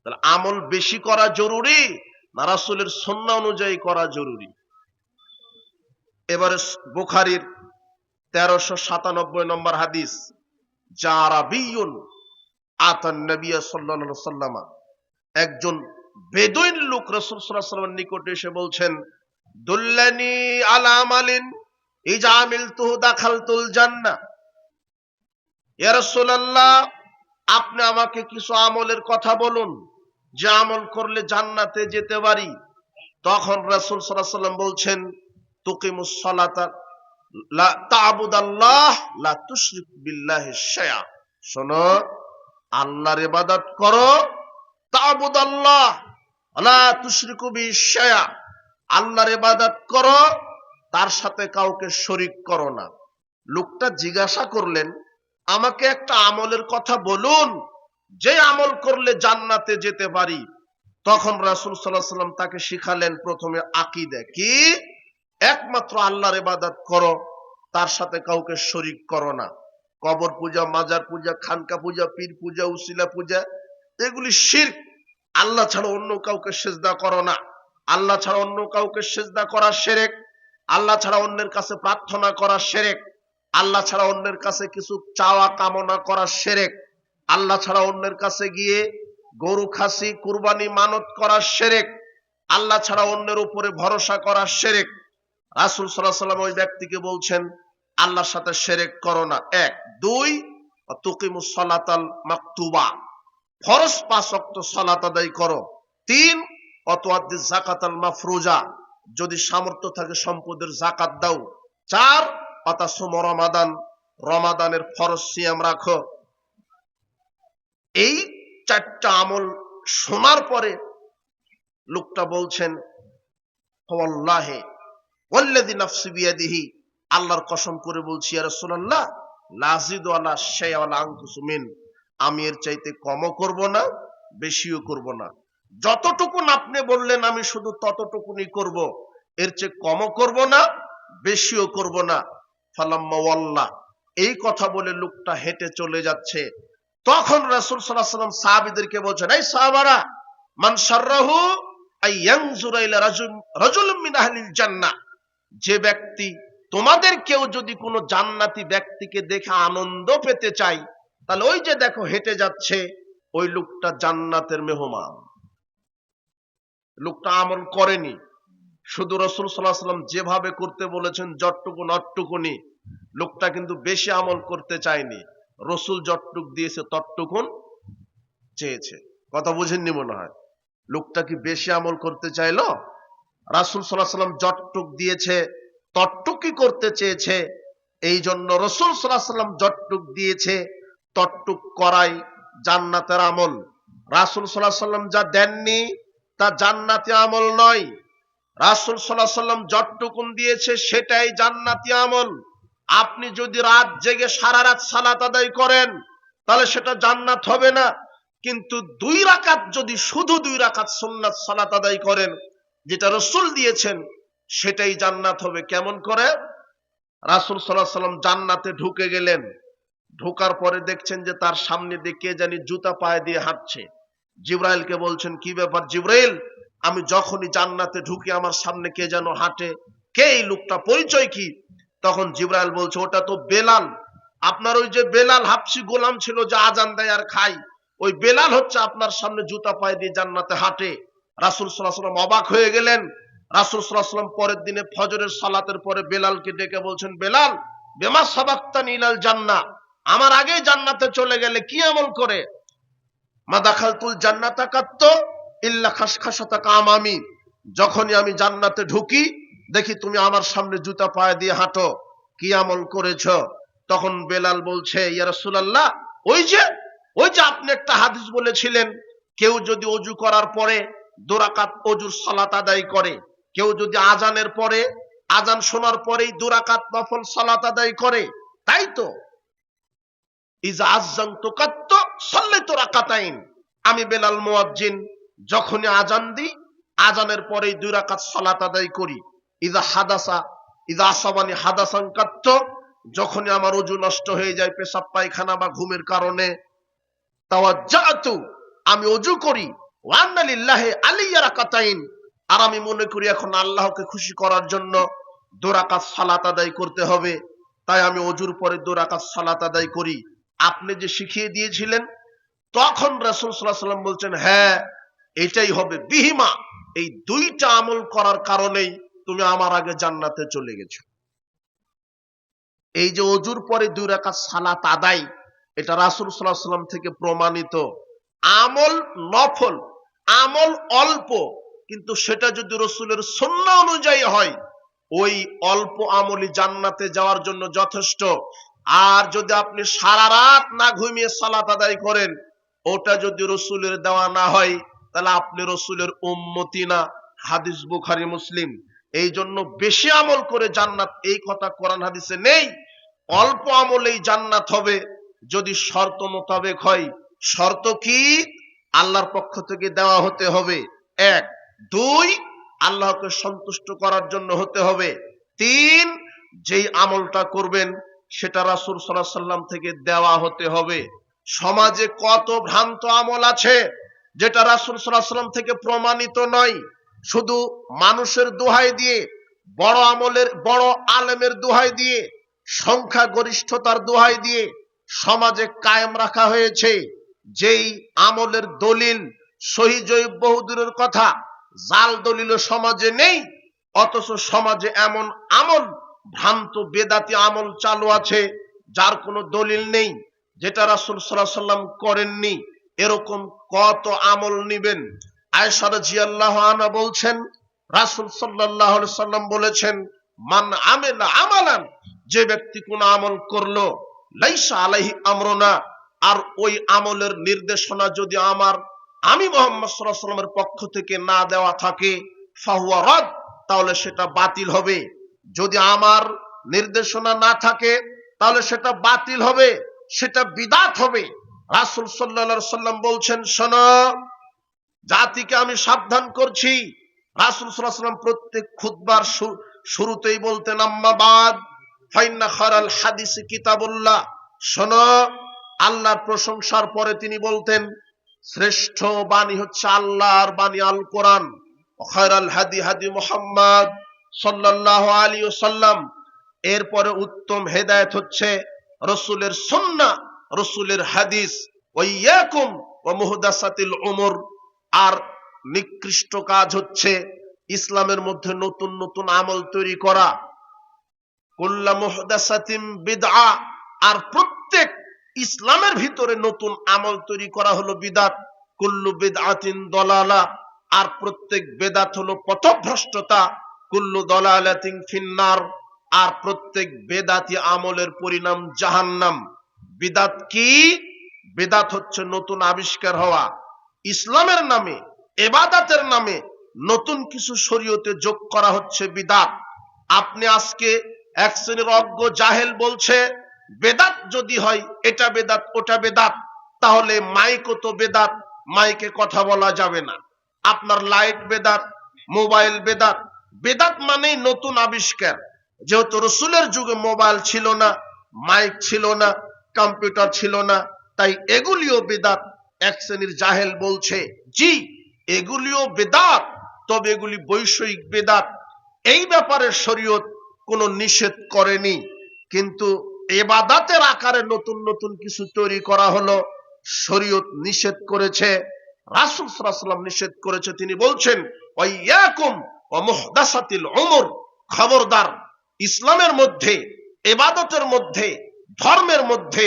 Speaker 1: তাহলে আমল বেশি করা জরুরি না রাসূলের সুন্নাহ অনুযায়ী করা জরুরি? এবারে বুখারীর 1397 নম্বর হাদিস, জারাবিয়ুন আতান নবী সাল্লাল্লাহু আলাইহি ওয়াসাল্লাম, একজন বেদুইন লোক রাসূল সাল্লাল্লাহু আলাইহি ওয়াসাল্লামের নিকটে এসে বলছেন, দুল্লানি আলা আমালিন ইজা আমিলতুহু দাখালতুল জান্নাহ। ইয়া রাসূলুল্লাহ, আপনি আমাকে কিছু আমলের কথা বলুন যে আমল করলে জান্নাতে যেতে পারি। তখন রাসূল সাল্লাল্লাহু আলাইহি ওয়াসাল্লাম বলছেন, তুকিমুস সালাতা লা তা'বুদাল্লাহ লা তুশরিক বিল্লাহি শাইআ। শোনো, আল্লাহর ইবাদত করো, তা'বুদাল্লাহ লা তুশরিকু বিহি শাইআ, আল্লাহর ইবাদত করো, তার সাথে কাউকে শরীক করো না। লোকটা জিজ্ঞাসা করলেন, আমাকে একটা আমলের কথা বলুন যে আমল করলে জান্নাতে যেতে পারি। তখন রাসূল সাল্লাল্লাহু আলাইহি ওয়াসাল্লাম তাকে শিখালেন প্রথমে আকীদা কি, একমাত্র আল্লাহর ইবাদত করো, তার সাথে কাউকে শরীক করো না। কবর পূজা, মাজার পূজা, খানকা পূজা, পীর পূজা, উসিলা পূজা, এগুলি শিরক। আল্লাহ ছাড়া অন্য কাউকে সিজদা করো না। আল্লাহ ছাড়া অন্য কাউকে সিজদা করা শিরক। আল্লাহ ছাড়া অন্যের কাছে প্রার্থনা করা শিরক। আল্লাহ ছাড়া অন্যের কাছে কিছু চাওয়া কামনা করা শিরক। আল্লাহ ছাড়া অন্যের কাছে গিয়ে গরু খাসি কুরবানি মানত করা শিরক। আল্লাহ ছাড়া অন্যের উপরে ভরসা করা শিরক। রাসূল সাল্লাল্লাহু আলাইহি ওয়াসাল্লাম ওই ব্যক্তিকে বলছেন, আল্লাহর সাথে শিরক করো না। 1 2 তুকিমুস সালাতাল মাকতুবা, ফরজ 5 ওয়াক্ত সালাত আদায় করো। 3 অতুআদ্দিস যাকাতাল মাফরুজা, যদি সামর্থ্য থাকে সম্পদের যাকাত দাও। 4 আতাসুম রমাদান, রমাদানের ফরজ সিয়াম রাখো। এই 4টা আমল শোনার পরে লোকটা বলছেন, ওয়াল্লাহি ওয়াল্লাযী নাফসি বিয়াদিহি, আল্লাহর কসম করে বলছি ইয়া রাসূলুল্লাহ, লা আযিদু আলা শাইআ ওয়ালা আনকুসু মিন, আমি এর চাইতে কমও করব না বেশিও করব না। যতটুকুন আপনি বললেন আমি শুধু ততটুকুনি করব, এর চেয়ে কমও করব না বেশিও করব না। ফালাম্মা ওয়াল্লাহ, এই কথা বলে লোকটা হেঁটে চলে যাচ্ছে। তখন রাসূল সাল্লাল্লাহু আলাইহি ওয়াসাল্লাম সাহাবীদেরকে বলছেন, এই সাহাবারা, মান শাররাহু আইয়ানজুরা ইলা রাজুলিন মিন আহলিল জান্নাহ, যে ব্যক্তি, তোমাদের কেউ যদি কোনো জান্নাতি ব্যক্তিকে দেখে আনন্দ পেতে চায়, তাহলে ওই যে দেখো হেঁটে যাচ্ছে, ওই লোকটা জান্নাতের মেহমান। লোকটা আমল করেনি, শুধু রাসূল সাল্লাল্লাহু আলাইহি ওয়াসাল্লাম যেভাবে করতে বলেছেন যতটুকু অতটুকুনি। লোকটা কিন্তু বেশি আমল করতে চায়নি, রাসূল যতটুক দিয়েছে ততটুকুন চেয়েছে। কথা বুঝেননি মনে হয়। লোকটা কি বেশি আমল করতে চাইলো? রাসূল সাল্লাল্লাহু আলাইহি ওয়াসাল্লাম যতটুক দিয়েছে ততটুকুই করতে চেয়েছে। এই জন্য রাসূল সাল্লাল্লাহু আলাইহি ওয়াসাল্লাম যতটুক দিয়েছে ততটুক করাই জান্নাতের আমল। রাসূল সাল্লাল্লাহু আলাইহি ওয়াসাল্লাম যা দেননি তা জান্নাতি আমল নয়। রাসূল সাল্লাল্লাহু আলাইহি ওয়াসাল্লাম যতটুকুন দিয়েছে সেটাই জান্নাতি আমল। আপনি যদি রাত জেগে সারা রাত সালাত আদায় করেন তাহলে সেটা জান্নাত হবে না, কিন্তু 2 রাকাত যদি শুধু 2 রাকাত সুন্নাত সালাত আদায় করেন, যেটা রাসূল দিয়েছেন, সেটাই জান্নাত হবে। কেমন করে? রাসূল সাল্লাল্লাহু আলাইহি ওয়াসাল্লাম জান্নাতে ঢুকে গেলেন, ঢোকার পরে দেখছেন যে তার সামনে দিয়ে কে জানি জুতা পায়ে দিয়ে হাঁটছে। জিবরাইলকে বলছেন, কি ব্যাপার জিবরাইল, আমি যখনই জান্নাতে ঢুকি আমার সামনে কে যেন হাঁটে, কে এই লোকটা, পরিচয় কি? তখন জিবরাইল বলছে, ওটা তো বেলাল। আপনার ওই যে বেলাল হাবশী গোলাম ছিল যে আজান দেয় আর খায়, ওই বেলাল হচ্ছে আপনার সামনে জুতা পায়ে দিয়ে জান্নাতে হাঁটে। রাসূল সাল্লাল্লাহু আলাইহি ওয়াসাল্লাম অবাক হয়ে গেলেন। রাসূল সাল্লাল্লাহু আলাইহি ওয়াসাল্লাম পরের দিনে ফজরের সালাতের পরে বেলালকে ডেকে বলছেন, বেলাল বিমা সাবাক্তানি ইলাল জান্নাহ, আমার আগে জান্নাতে চলে গেলে কি আমল করে? মা দাখালতুল জান্নাতা কাত্ত ইল্লা খাসখাসাতাকা আমামি, যখনই আমি জান্নাতে ঢুকি দেখি তুমি আমার সামনে জুতা পায়ে দিয়ে হাঁটো, কি আমল করেছো? তখন বেলাল বলছে, ইয়া রাসূলুল্লাহ, ওই যে আপনি একটা হাদিস বলেছিলেন, কেউ যদি ওযু করার পরে 2 রাকাত ওযুর সালাত আদায় করে, কেউ যদি আজানের পরে, আজান শোনার পরেই 2 রাকাত নফল সালাত আদায় করে, তাই তো? ইজা আযানতু কাত্ত সাল্লাতু রাকাতাইন, আমি বেলাল মুয়াজ্জিন যখনই আজান দিই আজানের পরেই 2 রাকাত সালাত আদায় করি। ইজা আসাবানি হাদাসান কাত্ত, যখনই আমার ওযু নষ্ট হয়ে যায় পেশাব পায়খানা বা ঘুমের কারণে, তাওয়াজ্জাতু, আমি ওযু করি, ওয়া আন্না লিল্লাহি আলাইয়া রাকাতাইন, আর আমি মনে করি এখন আল্লাহকে খুশি করার জন্য 2 রাকাত সালাত আদায় করতে হবে, তাই আমি ওযুর পরে 2 রাকাত সালাত আদায় করি। আপনি যে শিখিয়ে দিয়েছিলেন, তখন রাসূল সাল্লাল্লাহু আলাইহি ওয়াসাল্লাম বলছেন, হ্যাঁ এটাই হবে, বিহিমা, এই 2টা আমল করার কারণেই তুমি আমার আগে জান্নাতে চলে গেছো। এই যে ওযুর পরে 2 রাকাত সালাত আদায়, এটা রাসূল সাল্লাল্লাহু আলাইহি ওয়াসাল্লাম থেকে প্রমাণিত আমল, নফল আমল অল্প, কিন্তু সেটা যদি রাসূলের সুন্নাহ অনুযায়ী হয়, ওই অল্প আমলই জান্নাতে যাওয়ার জন্য যথেষ্ট। আর যদি আপনি সারা রাত না ঘুমিয়ে সালাত আদায় করেন, ওটা যদি রাসূলের দেওয়া না হয়, তাহলে আপনি রাসূলের উম্মতি না। হাদিস বুখারী মুসলিম। এই জন্য বেশি আমল করে জান্নাত, এই কথা কোরআন হাদিসে নেই। অল্প আমলেই জান্নাত হবে যদি শর্ত মোতাবেক হয়। শর্ত কি? আল্লাহর পক্ষ থেকে দেওয়া হতে হবে 1, 2 আল্লাহকে সন্তুষ্ট করার জন্য হতে হবে, 3 যেই আমলটা করবেন সেটা রাসূল সাল্লাল্লাহু আলাইহি ওয়াসাল্লাম থেকে দেওয়া হতে হবে। সমাজে কত ভ্রান্ত আমল আছে যেটা রাসূল সাল্লাল্লাহু আলাইহি ওয়াসাল্লাম থেকে প্রমাণিত নয়। শুধু মানুষের দোহাই দিয়ে, বড় আলেমের দোহাই দিয়ে, সংখ্যা গরিষ্ঠতার দোহাই দিয়ে সমাজে কায়েম রাখা হয়েছে। যেই আমলের দলিল সহিহ জয়ীফ বহুদূরের কথা, জাল দলিল সমাজে নেই, অথচ সমাজে এমন আমল, ভ্রান্ত বেদাতি আমল চালু আছে যার কোনো দলিল নেই, যেটা রাসূল সাল্লাল্লাহু আলাইহি ওয়াসাল্লাম করেননি। এরকম কত আমল নিবেন? আয়েশা রাদিয়াল্লাহু আনহা বলছেন, রাসূল সাল্লাল্লাহু আলাইহি ওয়াসাল্লাম বলেছেন, মান আমিলা আমালান, যে ব্যক্তি কোন আমল করলো, লাইসা আলাইহি আমরুনা, আর ওই আমলের নির্দেশনা যদি আমি মুহাম্মদ সাল্লাল্লাহু আলাইহি ওয়াসাল্লামের পক্ষ থেকে না দেওয়া থাকে, ফাহুয়া রাদ, তাহলে সেটা বাতিল হবে। যদি আমার নির্দেশনা না থাকে তাহলে সেটা বাতিল হবে, সেটা বিদআত হবে। রাসূল সাল্লাল্লাহু আলাইহি ওয়াসাল্লাম বলছেন, শোনো, জাতিকে আমি সাবধান করছি। রাসূল সাল্লাল্লাহু আলাইহি ওয়াসাল্লাম প্রত্যেক খুতবার শুরুতেই বলতেন, আম্মা বাদ ফাইন্না খায়রাল হাদিসি কিতাবুল্লাহ। শোনো, আল্লাহর প্রশংসার পরে তিনি বলতেন, শ্রেষ্ঠ বাণী হচ্ছে আল্লাহর বাণী আল কোরআন, খায়রাল হাদি হাদি মুহাম্মদ সাল্লাল্লাহু আলাইহি ওয়াসাল্লাম। এরপরে উত্তম হেদায়েত হচ্ছে রাসূলের সুন্নাহ, রাসূলের হাদিস। ওয়াইয়াকুম ওয়া মুহদাসাতিল উমুর, আর নিকৃষ্ট কাজ হচ্ছে ইসলামের মধ্যে নতুন নতুন আমল তৈরি করা। কুল্লু মুহদাসাতিন বিদআ, আর প্রত্যেক ইসলামের ভিতরে নতুন আমল তৈরি করা হলো বিদআত। কুল্লু বিদআতিন দালালা, আর প্রত্যেক বেদাত হলো পথভ্রষ্টতা। কুল্লু দালালাতিন ফিন্নার, আর প্রত্যেক বেদাতি আমলের পরিণাম জাহান্নাম। বিদআত কি? বিদআত হচ্ছে নতুন আবিষ্কার হওয়া, ইসলামের নামে, ইবাদতের নামে নতুন কিছু শরীয়তে যোগ করা হচ্ছে বিদআত। আপনি আজকে এক শ্রেণীর অজ্ঞ জাহেল বলছে, বেদাত যদি হয় এটা বেদাত ওটা বেদাত, তাহলে মাইকও তো বেদাত, মাইকে কথা বলা যাবে না। আপনার লাইট বেদাত, মোবাইল বেদাত। বেদাত মানেই নতুন আবিষ্কার। যেহেতু রাসূলের যুগে মোবাইল ছিল না, মাইক ছিল না, কম্পিউটার ছিল না, তাই এগুলিও বেদাত। এক শ্রেণীর জাহেল বলছে, জি এগুলিও বেদাত, তবে এগুলি বৈষয়িক বেদাত। এই ব্যাপারে শরীয়ত কোনো নিষেধ করেনি, কিন্তু ইবাদতের আকারে নতুন নতুন কিছু তৈরি করা হলো, শরীয়ত নিষেধ করেছে, রাসূল সাল্লাল্লাহু আলাইহি ওয়াসাল্লাম নিষেধ করেছে। তিনি বলছেন, ওয়াইয়াকুম ওয়া মুহদাসাতিল উমুর, খবরদার ইসলামের মধ্যে, ইবাদতের মধ্যে, ধর্মের মধ্যে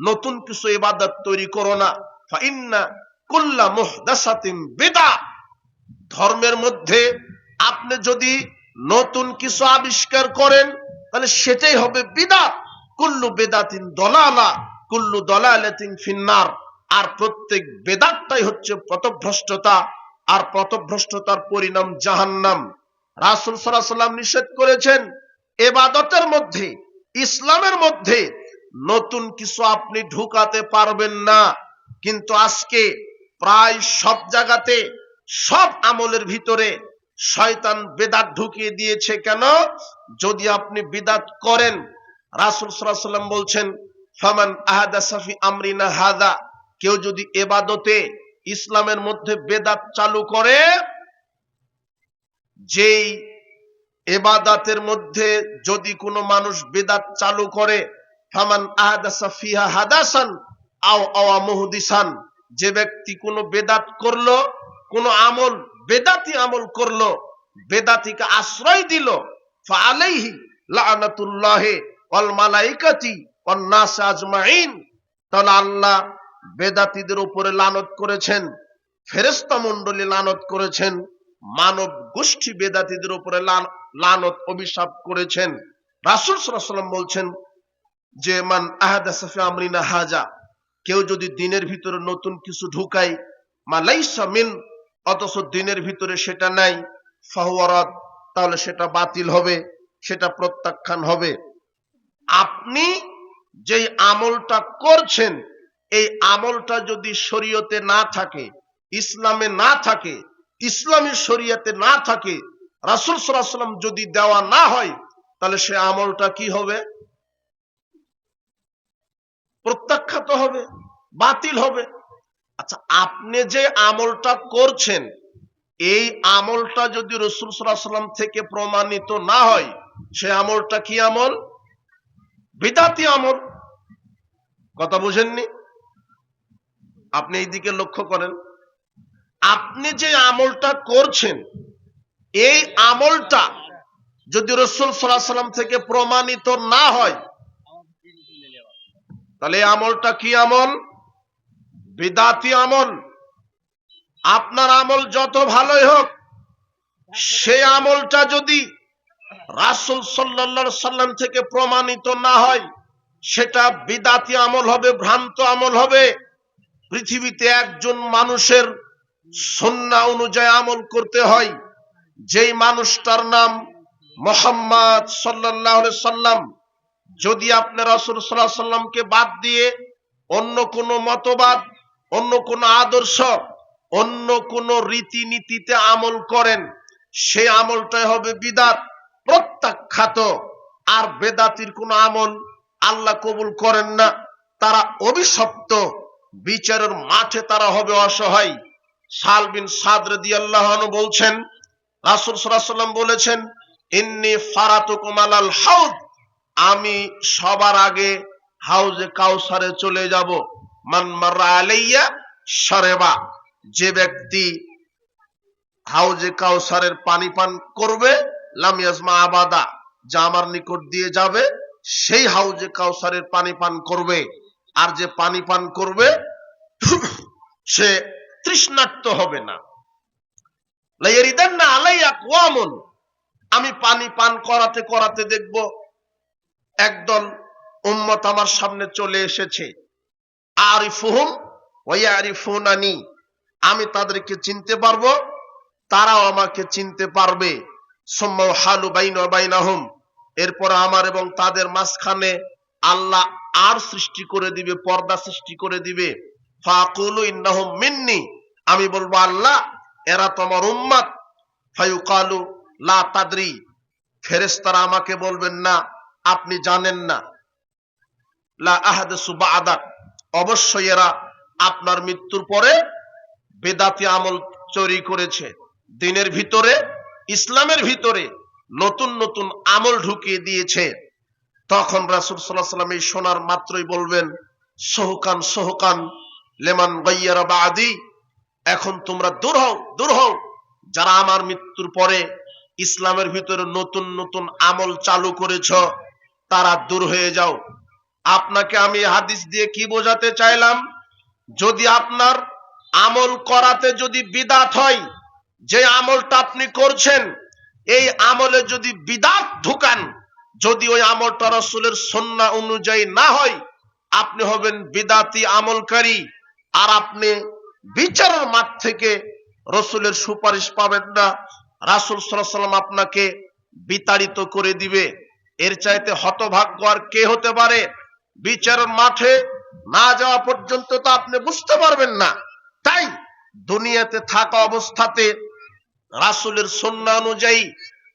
Speaker 1: নতুন কিছু ইবাদত তৈরি করো না। ফাইন্না কুল্লা মুহদাসাতিন বিদআ, ধর্মের মধ্যে আপনি যদি নতুন কিছু আবিষ্কার করেন তাহলে সেটাই হবে বিদআত। কুল্লু বিদআতিন দালালা, কুল্লু দালালাতিন ফিন্নার, আর প্রত্যেক বেদাতটাই হচ্ছে পথভ্রষ্টতা, আর পথভ্রষ্টতার পরিণাম জাহান্নাম। রাসূল সাল্লাল্লাহু আলাইহি ওয়াসাল্লাম নিষেধ করেছেন ইবাদতের মধ্যে, ইসলামের মধ্যে নতুন কিছু আপনি ঢুকাতে পারবেন না। কিন্তু আজকে প্রায় সব জায়গাতে, সব আমলের ভিতরে শয়তান বেদাত ঢুকিয়ে দিয়েছে। কেন? যদি আপনি বিদাত করেন, রাসূল সাল্লাল্লাহু আলাইহি ওয়াসাল্লাম বলছেন ফামান আহাদাসা ফি আমরিনা হাযা, কেউ যদি ইবাদতে, ইসলামের মধ্যে বেদাত চালু করে, যেই ইবাদতের মধ্যে যদি কোনো মানুষ বেদাত চালু করে, ফামান আহাদাসা ফিহা হাদাসান আও আওয়া মুহদিসান, যে ব্যক্তি কোনো বেদাত করলো, কোনো আমল বেদাতি আমল করলো, বেদাতিকে আশ্রয় দিল, ফাআলাইহি লানাতুল্লাহি ওয়াল মালাইকাতি ওয়ান নাস আজমাইন, তাহলে আল্লাহ বেদাতীদের উপরে লানত করেছেন, ফেরেশতা মণ্ডলী লানত করেছেন, মানব গোষ্ঠী বেদাতীদের উপরে লানত, অভিশাপ করেছেন। রাসূল সাল্লাল্লাহু আলাইহি ওয়াসাল্লাম বলছেন যে মান আহাদাসা ফি আমরিনা হাযা, কেউ যদি দিনের ভিতরে নতুন কিছু ঢুকায়, মা লাইসা মিন, অথচ দিনের ভিতরে সেটা নাই, ফাহুয়া রাদ, তাহলে সেটা বাতিল হবে, সেটা প্রত্যাখ্যান হবে। আপনি যেই আমলটা করছেন, এই আমলটা যদি শরীয়তে না থাকে, ইসলামে না থাকে, ইসলামী শরীয়তে না থাকে, রাসূল সাল্লাল্লাহু আলাইহি ওয়াসাল্লাম যদি দেওয়া না হয়, তাহলে সে আমলটা কি হবে? প্রত্যাখ্যাত হবে, বাতিল হবে। আচ্ছা, আপনি যে আমলটা করছেন, এই আমলটা যদি রাসূল সাল্লাল্লাহু আলাইহি ওয়াসাল্লাম থেকে প্রমাণিত না হয়, সে আমলটা কি আমল? বিদআতি আমল। কথা বুঝেননি? আপনি এই দিকে লক্ষ্য করেন। আপনি যে আমলটা করছেন, এই আমলটা যদি রাসূল সাল্লাল্লাহু আলাইহি ওয়াসাল্লাম থেকে প্রমাণিত না হয়, তাহলে এই আমলটা কি আমল? বিদআতি আমল। আপনার আমল যত ভালোই হোক, সেই আমলটা যদি রাসূল সাল্লাল্লাহু আলাইহি ওয়াসাল্লাম থেকে প্রমাণিত না হয়, সেটা বিদআতি আমল হবে, ভ্রান্ত আমল হবে। পৃথিবীতে একজন মানুষের সুন্নাহ অনুযায়ী আমল করতে হয়, যেই মানুষটার নাম মুহাম্মদ সাল্লাল্লাহু আলাইহি ওয়াসাল্লাম। যদি আপনি রাসূল সাল্লাল্লাহু আলাইহি ওয়াসাল্লামকে বাদ দিয়ে অন্য কোন মতবাদ, অন্য কোন আদর্শ, অন্য কোন রীতিনীতিতে আমল করেন, সেই আমলটাই হবে বিদআত, প্রত্যাখ্যাত। আর বেদাতির কোন আমল আল্লাহ কবুল করেন না, তারা অভিশপ্ত, বিচারের মাঠে তারা হবে অসহায়। সাল বিন সাদ রাদিয়াল্লাহু আনহু বলছেন, রাসূল সাল্লাল্লাহু আলাইহি ওয়াসাল্লাম বলেছেন, ইন্নী ফারাতুকুম আলাল হাউদ, আমি সবার আগে হাউজে কাউসারে চলে যাব। মান মাররা আলাইয়া শারাবা, যে ব্যক্তি হাউজে কাউসারের পানি পান করবে, লাম ইয়াজমা আবাদা, যা আমার নিকট দিয়ে যাবে সেই হাউজে কাউসারের পানি পান করবে। আর যে পানি পান করবে সে তৃষ্ণার্ত হবে না। লা ইয়ারিদান্না আলাইয়া আকওয়ামুন, আমি পানি পান করাতে করাতে দেখব একদল উম্মত আমার সামনে চলে এসেছে, আরিফুহুম ওয়া ইয়ারিফুনানি, আমি তাদেরকে চিনতে পারবো, তারাও আমাকে চিনতে পারবে। সুম্মা হালু বাইনা ওয়া বাইনাহুম, এরপর আমার এবং তাদের মাঝখানে আল্লাহ আর সৃষ্টি করে দিবে, পর্দা সৃষ্টি করে দিবে। ফাকুলু ইন্নাহুম মিন্নি, আমি বলবো আল্লাহ এরা তোমার উম্মত। ফায়ুকালু লা তাদরি, ফেরেশতারা আমাকে বলবেন না আপনি জানেন না। লা আহাদাসু বা'দাক, অবশ্যই এরা আপনার মৃত্যুর পরে বেদাতি আমল তৈরি করেছে, দিনের ভিতরে, ইসলামের ভিতরে নতুন নতুন আমল ঢুকিয়ে দিয়েছে। তখন রাসূল সাল্লাল্লাহু আলাইহি ওয়াসাল্লাম এই শোনার মাত্রই বলবেন, সুহকান সুহকান লিমান গায়্যারা বাদি, এখন তোমরা দূর হও, দূর হও, যারা আমার মৃত্যুর পরে ইসলামের ভিতরে নতুন নতুন আমল চালু করেছ, তারা দূর হয়ে যাও। আপনাকে আমি হাদিস দিয়ে কি বোঝাতে চাইলাম, যদি আপনার আমল করাতে যদি বিদাত হয়, যে আমলটা আপনি করছেন এই আমলে যদি বিদাত ঢুকান, যদি ওই আমলটা রাসূলের সুন্নাহ অনুযায়ী না হয়, আপনি হবেন বিদাতি আমলকারী, আর আপনি বিচারের মাঠ থেকে রাসূলের সুপারিশ পাবেন না। রাসূল সাল্লাল্লাহু আলাইহি ওয়াসাল্লাম আপনাকে বিতাড়িত করে দিবে। এর চাইতে হতভাগ্য আর কে হতে পারে? বিচারের মাঠে না যাওয়া পর্যন্ত তো আপনি বুঝতে পারবেন না। তাই দুনিয়াতে থাকা অবস্থাতে রাসূলের সুন্নাহ অনুযায়ী,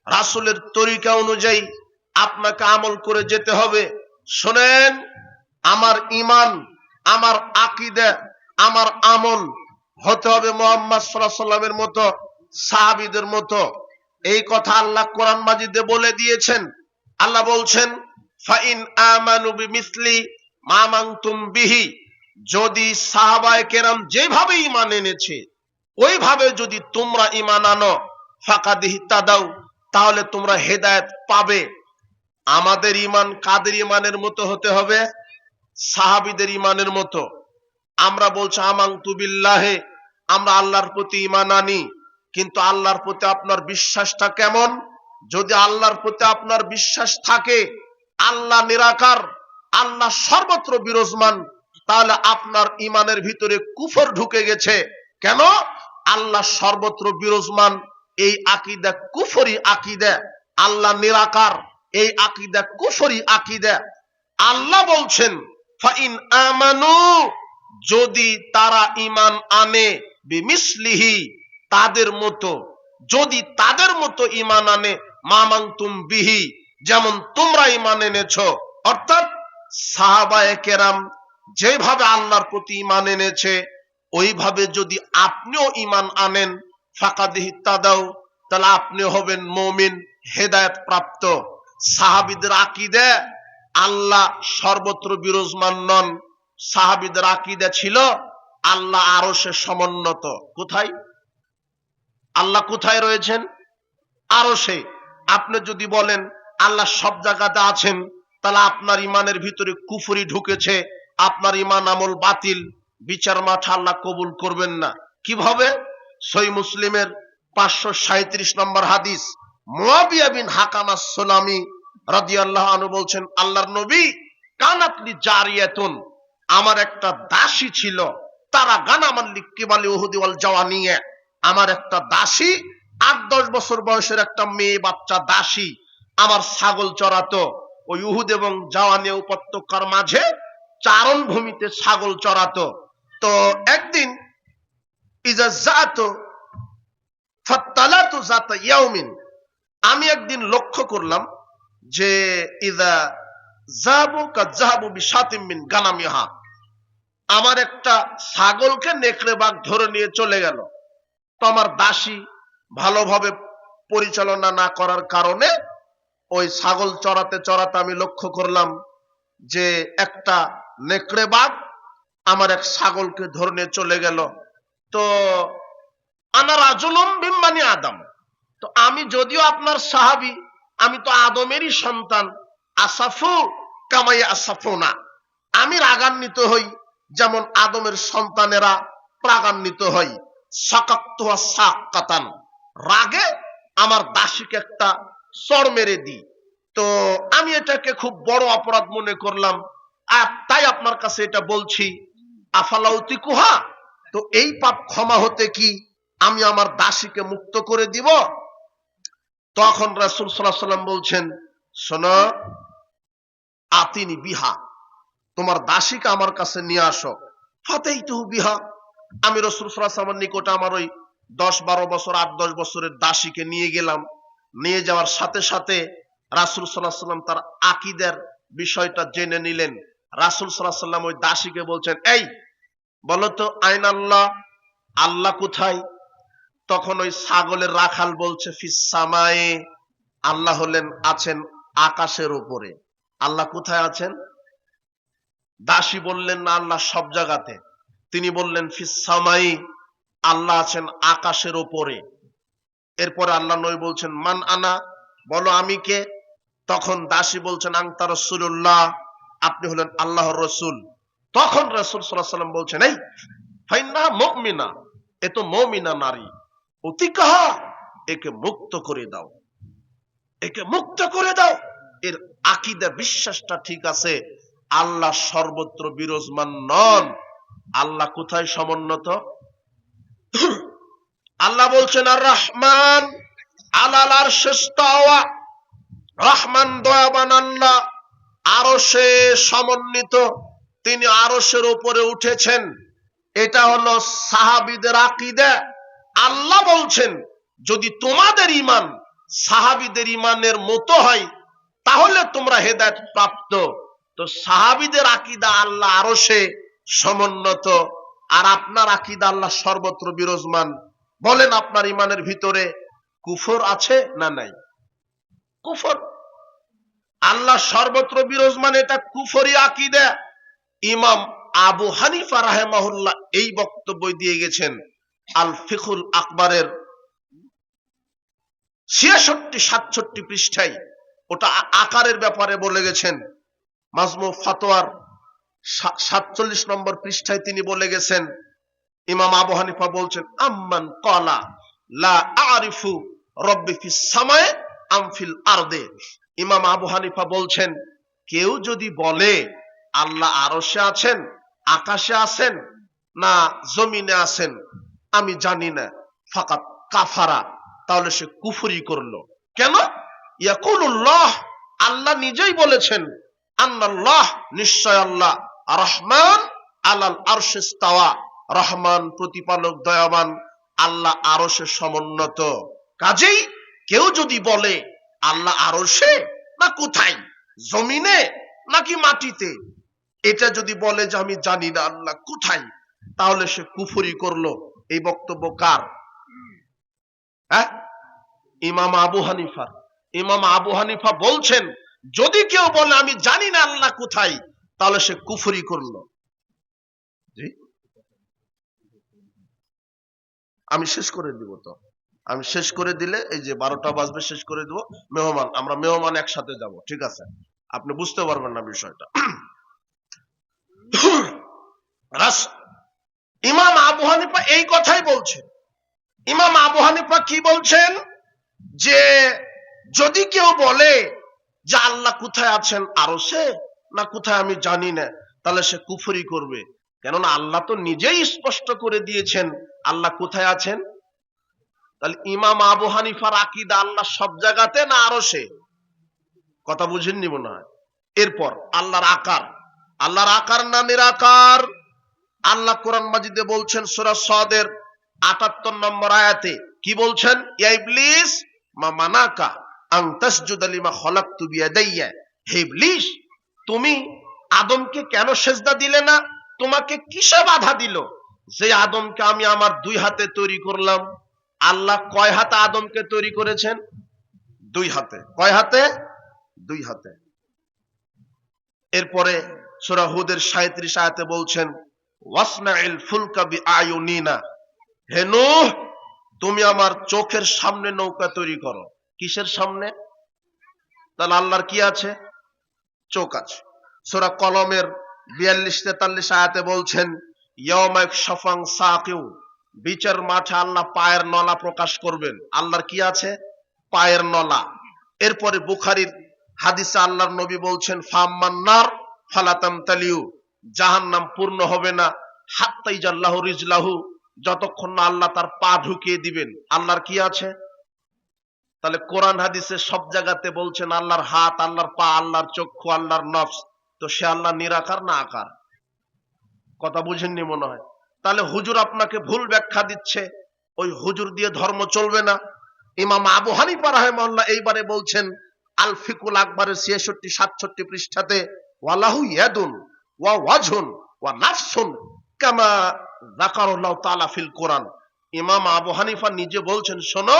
Speaker 1: রাসূলের তরিকা অনুযায়ী আপনাকে আমল করে যেতে হবে। শুনেন, আমার ঈমান, আমার আকীদা, আমার আমল হতে হবে মুহাম্মদ সাল্লাল্লাহু আলাইহি ওয়াসাল্লামের মতো, সাহাবীদের মতো। এই কথা আল্লাহ কোরআন মাজিদে বলে দিয়েছেন। আল্লাহ বলছেন, ফাইন আমানু বিমিসলি মা আমানতুম বিহি, যদি সাহাবায়ে কেরাম যেভাবে ঈমান এনেছে ওইভাবে যদি তোমরা ঈমান আনো, ফাকাদ ইহতাদাউ, তাহলে তোমরা হেদায়েত পাবে। আমাদের ঈমান কাদের ঈমানের মতো হতে হবে? সাহাবীদের ঈমানের মতো। আমরা বলছি আমানতু বিল্লাহি, আমরা আল্লাহর প্রতি ঈমান আনি, কিন্তু আল্লাহর প্রতি আপনার বিশ্বাসটা কেমন? যদি আল্লাহর প্রতি আপনার বিশ্বাস থাকে আল্লাহ নিরাকার, আল্লাহ সর্বত্র বিরাজমান, তাহলে আপনার ঈমানের ভিতরে কুফর ঢুকে গেছে। কেন? আল্লাহ সর্বত্র বিরাজমান, এই আকীদা কুফরি আকীদা। আল্লাহ নিরাকার, এই আকীদা কুফরি আকীদা। আল্লাহ বলছেন ফাইন আমানু, যদি তারা ঈমান আনে, বিমিসলিহি, তাদের মতো, যদি তাদের মতো ঈমান আনে, মামানতুম বিহি, যেমন তোমরা ঈমান এনেছো, অর্থাৎ সাহাবায়ে কেরাম যেভাবে আল্লাহর প্রতি ঈমান এনেছে ওইভাবে যদি আপনিও ঈমান আনেন, ফাকাদ ইহতাদাউ, তাহলে আপনি হবেন মুমিন, হেদায়েত প্রাপ্ত। সাহাবীদের আকীদা আল্লাহ সর্বত্র বিরাজমান নন। সাহাবীদের আকীদা ছিল আল্লাহ আরশে সমুন্নত। কোথায়? আল্লাহ কোথায় রয়েছেন? আরশে। আপনি যদি বলেন আল্লাহ সব জায়গাতে আছেন, তাহলে আপনার ঈমানের ভিতরে কুফরি ঢুকেছে, আপনার ঈমান আমল বাতিল, বিচার মাঠ আল্লাহ কবুল করবেন না। কিভাবে? সহিহ মুসলিমের 537 নম্বর হাদিস, মুয়াবিয়া বিন হাকাম আস-সুলামি রাদিয়াল্লাহু আনহু বলছেন, আল্লাহর নবী, কানাতলি জারিয়াতুন, আমার একটা দাসী ছিল, তারা গানামান লিকিবালি উহুদি ওয়াল জাওয়ানিয়া, আমার একটা দাসী, 8-10 বছর বয়সের একটা মেয়ে বাচ্চা দাসী আমার ছাগল চড়াতো। ওই উহুদ এবং জাওয়ানিয়া উপত্যকার মাঝে চারণ ভূমিতে ছাগল চড়াতো। তো একদিন ইজা জাতু ফাতালাতু জাতা ইয়াউমিন, আমি একদিন লক্ষ্য করলাম যে ইজা যাবু কা যাবু বিশাতিম মিন গানামিহা, আমার একটা ছাগলকে নেকড়ে বাঘ ধরে নিয়ে চলে গেল। তো আমার দাসী ভালোভাবে পরিচালনা না করার কারণে ওই ছাগল চড়াতে চড়াতে আমি লক্ষ্য করলাম যে একটা নেকড়ে বাঘ আমার এক ছাগলকে ধরে নিয়ে চলে গেল। তো আনা রাজুলুম মিন বানি আদম, তো আমি যদিও আপনার সাহাবী, আমি তো আদমেরই সন্তান, আসাফু কামাই আসাফুনা, আমি রাগান্বিত হই যেমন আদমের সন্তানেরা রাগান্বিত হয়। সাকাত্তু সাকাতান, রাগে আমার দাসীকে একটা চড় মেরে দিই। তো আমি এটাকে খুব বড় অপরাধ মনে করলাম, আর তাই আপনার কাছে এটা বলছি, আফালাউতি কুহা, তো এই পাপ ক্ষমা হতে কি আমি আমার দাসীকে মুক্ত করে দিব? তখন রাসূল সাল্লাল্লাহু আলাইহি ওয়াসাল্লাম বলছেন, শোনো, আতিনি বিহা, তোমার দাসীকে আমার কাছে নিয়ে আসো। ফাতাইতুহু বিহা, আমি রাসূল সাল্লাল্লাহু আলাইহি ওয়াসাল্লামের নিকটে আমার ওই 10-12 বছর 8-10 বছরের দাসীকে নিয়ে গেলাম। নিয়ে যাওয়ার সাথে সাথে রাসূল সাল্লাল্লাহু আলাইহি ওয়াসাল্লাম তার আকীদার বিষয়টা জেনে নিলেন। রাসূল সাল্লাল্লাহু আলাইহি ওয়াসাল্লাম ওই দাসীকে বলছেন, এই বলো তো আইন আল্লাহ, আল্লাহ কোথায়? তখন ওই ছাগলের রাখাল বলছে, ফিস সামায়ে, আল্লাহ হলেন আছেন আকাশের উপরে। আল্লাহ কোথায় আছেন? দাসী বললেন না, আল্লাহ সব জায়গাতে। তিনি বললেন ফিস সামাই, আল্লাহ আছেন আকাশের উপরে। এরপরে আল্লাহ নবী বলছেন মান আনা, বলো আমি কে? তখন দাসী বলছেন আনতা রাসূলুল্লাহ, আপনি হলেন আল্লাহর রসুল। তখন রাসূল সাল্লাল্লাহু আলাইহি ওয়াসাল্লাম বলছেন এই ফাইন্না মুমিনা, এ তো মুমিনা নারী, অতিকাহা, একে মুক্ত করে দাও, একে মুক্ত করে দাও। এর আকীদা বিশ্বাসটা ঠিক আছে, আল্লাহ সর্বত্র বিরাজমান নন। আল্লাহ কোথায় সমুন্নত? আল্লাহ বলছেন আর রহমান আলাল আরশে ইস্তাওয়া, রহমান দয়াবান আল্লাহ আরশে সমন্বিত, তিনি আরশের উপরে উঠেছেন। এটা হলো সাহাবীদের আকীদা। আল্লাহ বলছেন যদি তোমাদের ঈমান সাহাবীদের ঈমানের মতো হয় তাহলে তোমরা হেদায়েত প্রাপ্ত। তো সাহাবীদের আকীদা আল্লাহ আরশে সমুন্নত, আর আপনার আকীদা আল্লাহ সর্বত্র বিরাজমান। বলেন আপনার ঈমানের ভিতরে কুফর আছে না নাই? কুফর। আল্লাহ সর্বত্র বিরাজমান, এটা কুফরি আকীদা। ইমাম আবু হানিফা রাহিমাহুল্লাহ এই বক্তব্য দিয়ে গেছেন আল ফিকহুল আকবরের 66-67 পৃষ্ঠায়, ওটা আকারের ব্যাপারে বলে গেছেন। মাজমু ফাতোয়ার 47 নম্বর পৃষ্ঠায় তিনি বলে গেছেন, ইমাম আবু হানিফা বলছেন আম্মান ক্বালা লা আরিফু রব্বি ফিস সামায়ে আম ফিল আরদে। ইমাম আবু হানিফা বলছেন কেউ যদি বলে আল্লাহ আরশে আছেন, আকাশে আছেন, না জমিনে আছেন, আমি জানি না, ফাকাত কাফারা, তাহলে সে কুফরি করলো। কেন? ইয়াকুলুল্লাহ, আল্লাহ নিজেই বলেছেন আন্নাল্লাহ, নিশ্চয় আল্লাহ, রহমান আলাল আরশে ইস্তাওয়া, রহমান প্রতিপালক দয়াবান, আল্লাহ আরশে সমুন্নত। কাজেই কেউ যদি বলে আল্লাহ আরশে, না কোথায়, জমিনে নাকি মাটিতে, এটা যদি বলে যে আমি জানি না আল্লাহ কোথায়, তাহলে সে কুফরি করলো। এই বক্তব্য কার? হ্যাঁ, ইমাম আবু হানিফা। ইমাম আবু হানিফা বলছেন যদি কেউ বলে আমি জানি না আল্লাহ কোথায়, তাহলে সে কুফরি করলো। জি, আমি শেষ করে দিব। তো আমি শেষ করে দিলে এই যে 12টা বাজবে, শেষ করে দিব। মেহমান, আমরা মেহমান একসাথে যাব, ঠিক আছে? আপনি বুঝতে পারবেন না বিষয়টা। ইমাম আবু হানিফা এই কথাই বলছেন। ইমাম আবু হানিফা কি বলছেন যে যদি কেউ বলে যে আল্লাহ কোথায় আছেন, আরশে না কোথায় আমি জানি না, তাহলে সে কুফরি করবে। কেননা আল্লাহ তো নিজেই স্পষ্ট করে দিয়েছেন আল্লাহ কোথায় আছেন। তাহলে ইমাম আবু হানিফার আকীদা আল্লাহ সব জায়গাতে না আরশে? কথা বুঝেননি মনে হয়। এরপর আল্লাহর আকার, আল্লাহর আকার না নিরাকার? আল্লাহ কোরআন মাজিদে বলছেন সূরা সাদের ৭৮ নম্বর আয়াতে, কি বলছেন? ইয়া ইবলিস মা মানাকা আন তাসজুদা লিমা খালাকতু বিয়াদাইয়া, হে ইবলিস তুমি আদমকে কেন সেজদা দিলে না? তোমাকে কিসে বাধা দিল যে আদমকে আমি আমার 2 হাতে তৈরি করলাম? আল্লাহ কয় হাতে আদমকে তৈরি করেছেন? 2 হাতে। কয় হাতে? 2 হাতে। এরপরে সূরা হুদের 37 আয়াতে বলছেন ওয়াসনাইল ফুলকা বিআয়ুনিনা, হে নূহ তুমি আমার চোখের সামনে নৌকা তৈরি করো। কিসের সামনে? তাহলে আল্লাহর কি আছে? চোখ আছে। সূরা কলমের 42-43 আয়াতে বলছেন ইয়াউমা ইয়াকশাফান সাকিউ, বিচার মাঠে আল্লাহ পায়ের নলা প্রকাশ করবেন। আল্লাহর কি আছে? পায়ের নলা। এরপরে বুখারীর হাদিসে আল্লাহর নবী বলছেন ফাম্মান নার ফালাতামতালিউ, জাহান্নাম পূর্ণ হবে না হাত্তা ইজাল্লাহু রিজলাহু, যতক্ষণ না আল্লাহ তার পা ঢুকিয়ে দিবেন। আল্লাহর কি আছে? তাহলে কোরআন হাদিসে সব জায়গাতে বলছেন আল্লাহর হাত, আল্লাহর পা, আল্লাহর চক্ষু, আল্লাহর নফস। তো সে আল্লাহ নিরাকার না আকার? কথা বুঝেননি মনে হয়। তাহলে হুজুর আপনাকে ভুল ব্যাখ্যা দিচ্ছে, ওই হুজুর দিয়ে ধর্ম চলবে না। ইমাম আবু হানিফা রাহিমাহুল্লাহ এইবারে বলছেন আল ফিকুল আকবরের 66-67 পৃষ্ঠাতে ওয়ালাহু ইয়াদুন ওয়া ওয়াজহুন ওয়া নাফসুন কামা যাকারাল্লাহু তাআলা ফিল কোরআন। ইমাম আবু হানিফা নিজে বলছেন শোনো,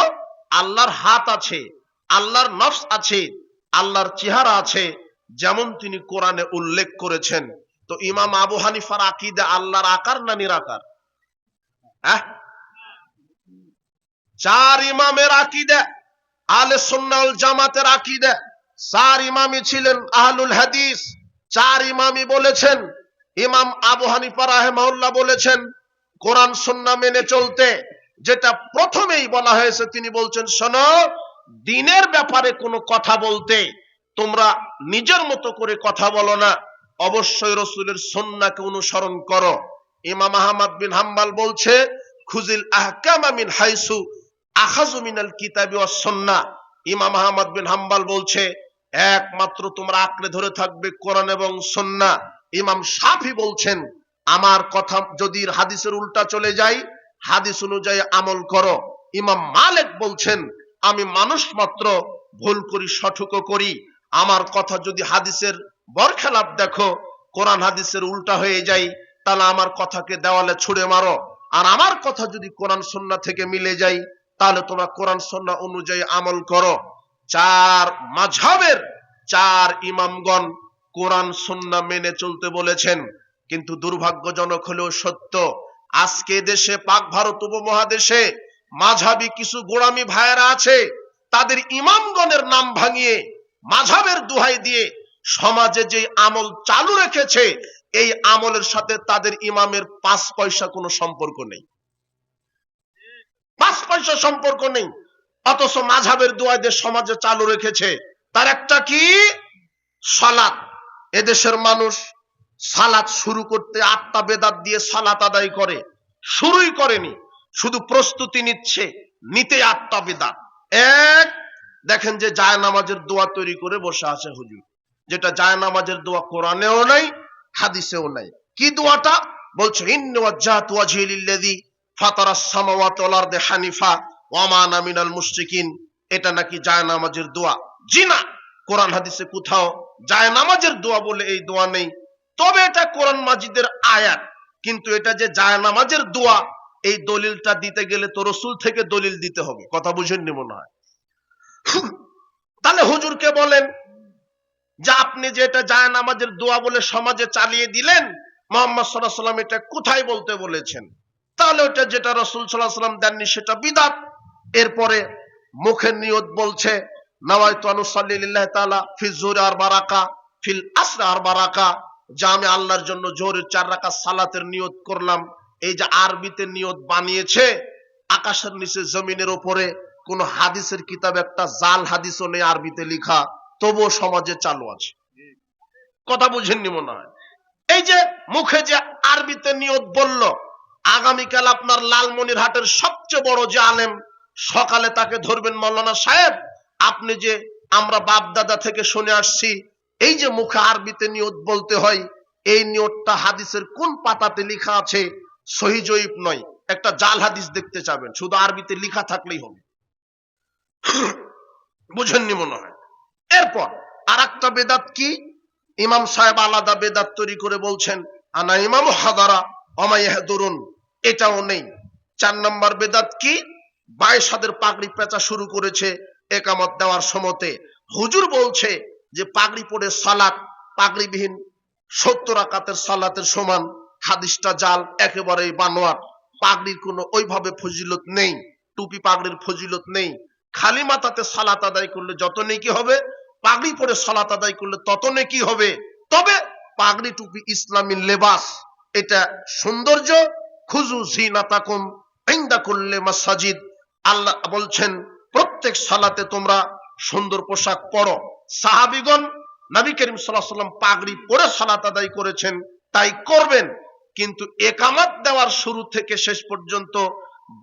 Speaker 1: আল্লাহর হাত আছে, আল্লাহর নফস আছে, আল্লাহর চেহারা আছে, যেমন তিনি কোরআনে উল্লেখ করেছেন। তো ইমাম আবু হানিফার আকীদা আল্লাহর আকার না নিরাকার? হ্যাঁ, চার ইমামের আকীদা আহলে সুন্নাহ ওয়াল জামাতের আকীদা। চার ইমামই ছিলেন আহলুল হাদিস। চার ইমামই বলেছেন, ইমাম আবু হানিফা রাহিমাহুল্লাহ বলেছেন কোরআন সুন্নাহ মেনে চলতে। যেটা প্রথমেই বলা হয়েছে, তিনি বলছেন, শোনো, দ্বীনের ব্যাপারে কোনো কথা বলতে তোমরা নিজের মতো করে কথা বলো না, অবশ্যই রাসূলের সুন্নাহকে অনুসরণ করো। ইমাম আহমদ বিন হাম্বল বলছে, খুজিল আহকামা মিন হাইসু আখাযু মিনাল কিতাবি ওয়াস সুন্নাহ। ইমাম আহমদ বিন হাম্বল বলছে, একমাত্র তোমরা আঁকড়ে ধরে থাকবে কোরআন এবং সুন্নাহ। ইমাম শাফি বলছেন, আমার কথা যদি হাদিসের উল্টা চলে যায়, হাদিস অনুযায়ী আমল করো। ইমাম মালিক বলছেন, আমি মানুষ মাত্র, ভুল করি, সঠিকও করি, আমার কথা যদি হাদিসের বরখেলাপ দেখো, কোরআন হাদিসের উল্টা হয়ে যায়, তাহলে আমার কথাকে দেওয়ালে ছুঁড়ে মারো। আর আমার কথা যদি কোরআন সুন্নাহ থেকে মিলে যায়, তাহলে তোমরা কোরআন সুন্নাহ অনুযায়ী আমল করো। চার মাযহাবের চার ইমামগণ কোরআন সুন্নাহ মেনে চলতে বলেছেন। কিন্তু দুর্ভাগ্যজনক হলেও সত্য, আজকে দেশে, পাক ভারত উপমহাদেশে মাযহাবী কিছু গোড়ামি ভাইয়েরা আছে, তাদের ইমামগণের নাম ভাঙিয়ে মাযহাবের দোহাই দিয়ে সমাজে যে আমল চালু রেখেছে, এই আমলের সাথে তাদের ইমামের 5 পয়সা কোনো সম্পর্ক নেই। 5 পয়সা সম্পর্ক নেই। অথচ মাযহাবের দোহাই দিয়ে সমাজে চালু রেখেছে। তার একটা কি? সালাত। এদেশের মানুষ সালাত শুরু করতে 8টা বেদাত দিয়ে সালাত আদায় করে, শুরুই করেনি, শুধু প্রস্তুতি নিচ্ছে, নিতে 8টা বেদাত। এক, দেখেন যে জায়নামাজের দোয়া তৈরি করে বসে আছে হুজুর, যেটা জায়নামাজের দোয়া কোরআনেও নাই, হাদিসেও নাই। কি দোয়াটা? বলছে, ইন্নী ওয়াজ্জাহতু ওয়াজহি লিল্লাযী ফাতারাস সামাওয়াতি ওয়াল আরদি হানিফা ওয়া মা আনা মিনাল মুশরিকিন। এটা নাকি জায়নামাজের দোয়া। জি না, কোরআন হাদিসে কোথাও জায়নামাজের দোয়া বলে এই দোয়া নেই। তবে এটা কোরআন মাজিদের আয়াত, কিন্তু এটা যে জায়নামাজের দোয়া, এই দলিলটা দিতে গেলে তো রাসূল থেকে দলিল দিতে হবে। কথা বুঝেননি মনে হয়। তাহলে হুজুরকে বলেন যে আপনি যে এটা জায়নামাজের দোয়া বলে সমাজে চালিয়ে দিলেন, মুহাম্মদ সাল্লাল্লাহু আলাইহি ওয়াসাল্লাম এটা কোথায় বলতে বলেছেন? তাহলে ওটা যেটা রাসূল সাল্লাল্লাহু আলাইহি ওয়াসাল্লাম দেননি সেটা বিদআত। এরপরে মুখের নিয়ত বলছে, নাওয়াইতু আনুসাল্লি লিল্লাহি তাআলা ফিজ যুহরি আরবা রাকা ফিল আসরি আরবা রাকা, যে আমি আল্লাহর জন্য জোহরের 4 রাকাত সালাতের নিয়ত করলাম। এই যে আরবিতে নিয়ত বানিয়েছে, আকাশের নিচে জমিনের উপরে কোন হাদিসের কিতাব একটা জাল হাদিসও নেই আরবিতে লেখা, তবুও সমাজে চালু আছে। কথা বুঝেননি মনে হয়। এই যে মুখে যে আরবিতে নিয়ত বলল, আগামীকাল আপনার লালমনিরহাটের সবচেয়ে বড় যে আলেম, সকালে তাকে ধরবেন, মাওলানা সাহেব, আপনি যে, আমরা বাপ দাদা থেকে শুনে আসছি এই যে মুখে আরবিতে নিয়ত বলতে হয়, এই নিয়তটা হাদিসের কোন পাতাতে লেখা আছে? সহিহ জয়ীফ নয়, একটা জাল হাদিস দেখতে চাবেন, শুধু আরবিতে লেখা থাকলেই হবে। বুঝেননি মনে হয়। এরপর আরেকটা বেদাত কি? ইমাম সাহেব আলাদা বেদাত তৈরি করে বলছেন, আনা ইমাম হাদারা ওমা ইয়াহদুরুন। এটাও নেই। 4 নম্বর বেদাত কি? 22 হাতের পাগড়ি পেঁচা শুরু করেছে একামত দেওয়ার সময়তে। হুজুর বলছে যে পাগড়ি পরে সালাত পাগড়িবিহীন 70 রাকাতের সালাতের সমান। হাদিসটা জাল, একেবারেই বানোয়াট। পাগড়ির কোনো ওইভাবে ফজিলত নেই, টুপি পাগড়ির ফজিলত নেই। খালি মাথাতে সালাত আদায় করলে যত নেকি হবে, পাগড়ি পরে সালাত আদায় করলে তত নেকি হবে। তবে পাগড়ি টুপি ইসলামী লেবাস, এটা সৌন্দর্য। খুজু জিনাতাকুম ইনদা কুল্লি মাসাজিদ। আল্লাহ বলছেন প্রত্যেক সালাতে তোমরা সুন্দর পোশাক পরো। সাহাবীগণ নবী করিম সাল্লাল্লাহু আলাইহি ওয়াসাল্লাম পাগড়ি পরে সালাত আদায় করেছেন, তাই করবেন। কিন্তু একামত দেওয়ার শুরু থেকে শেষ পর্যন্ত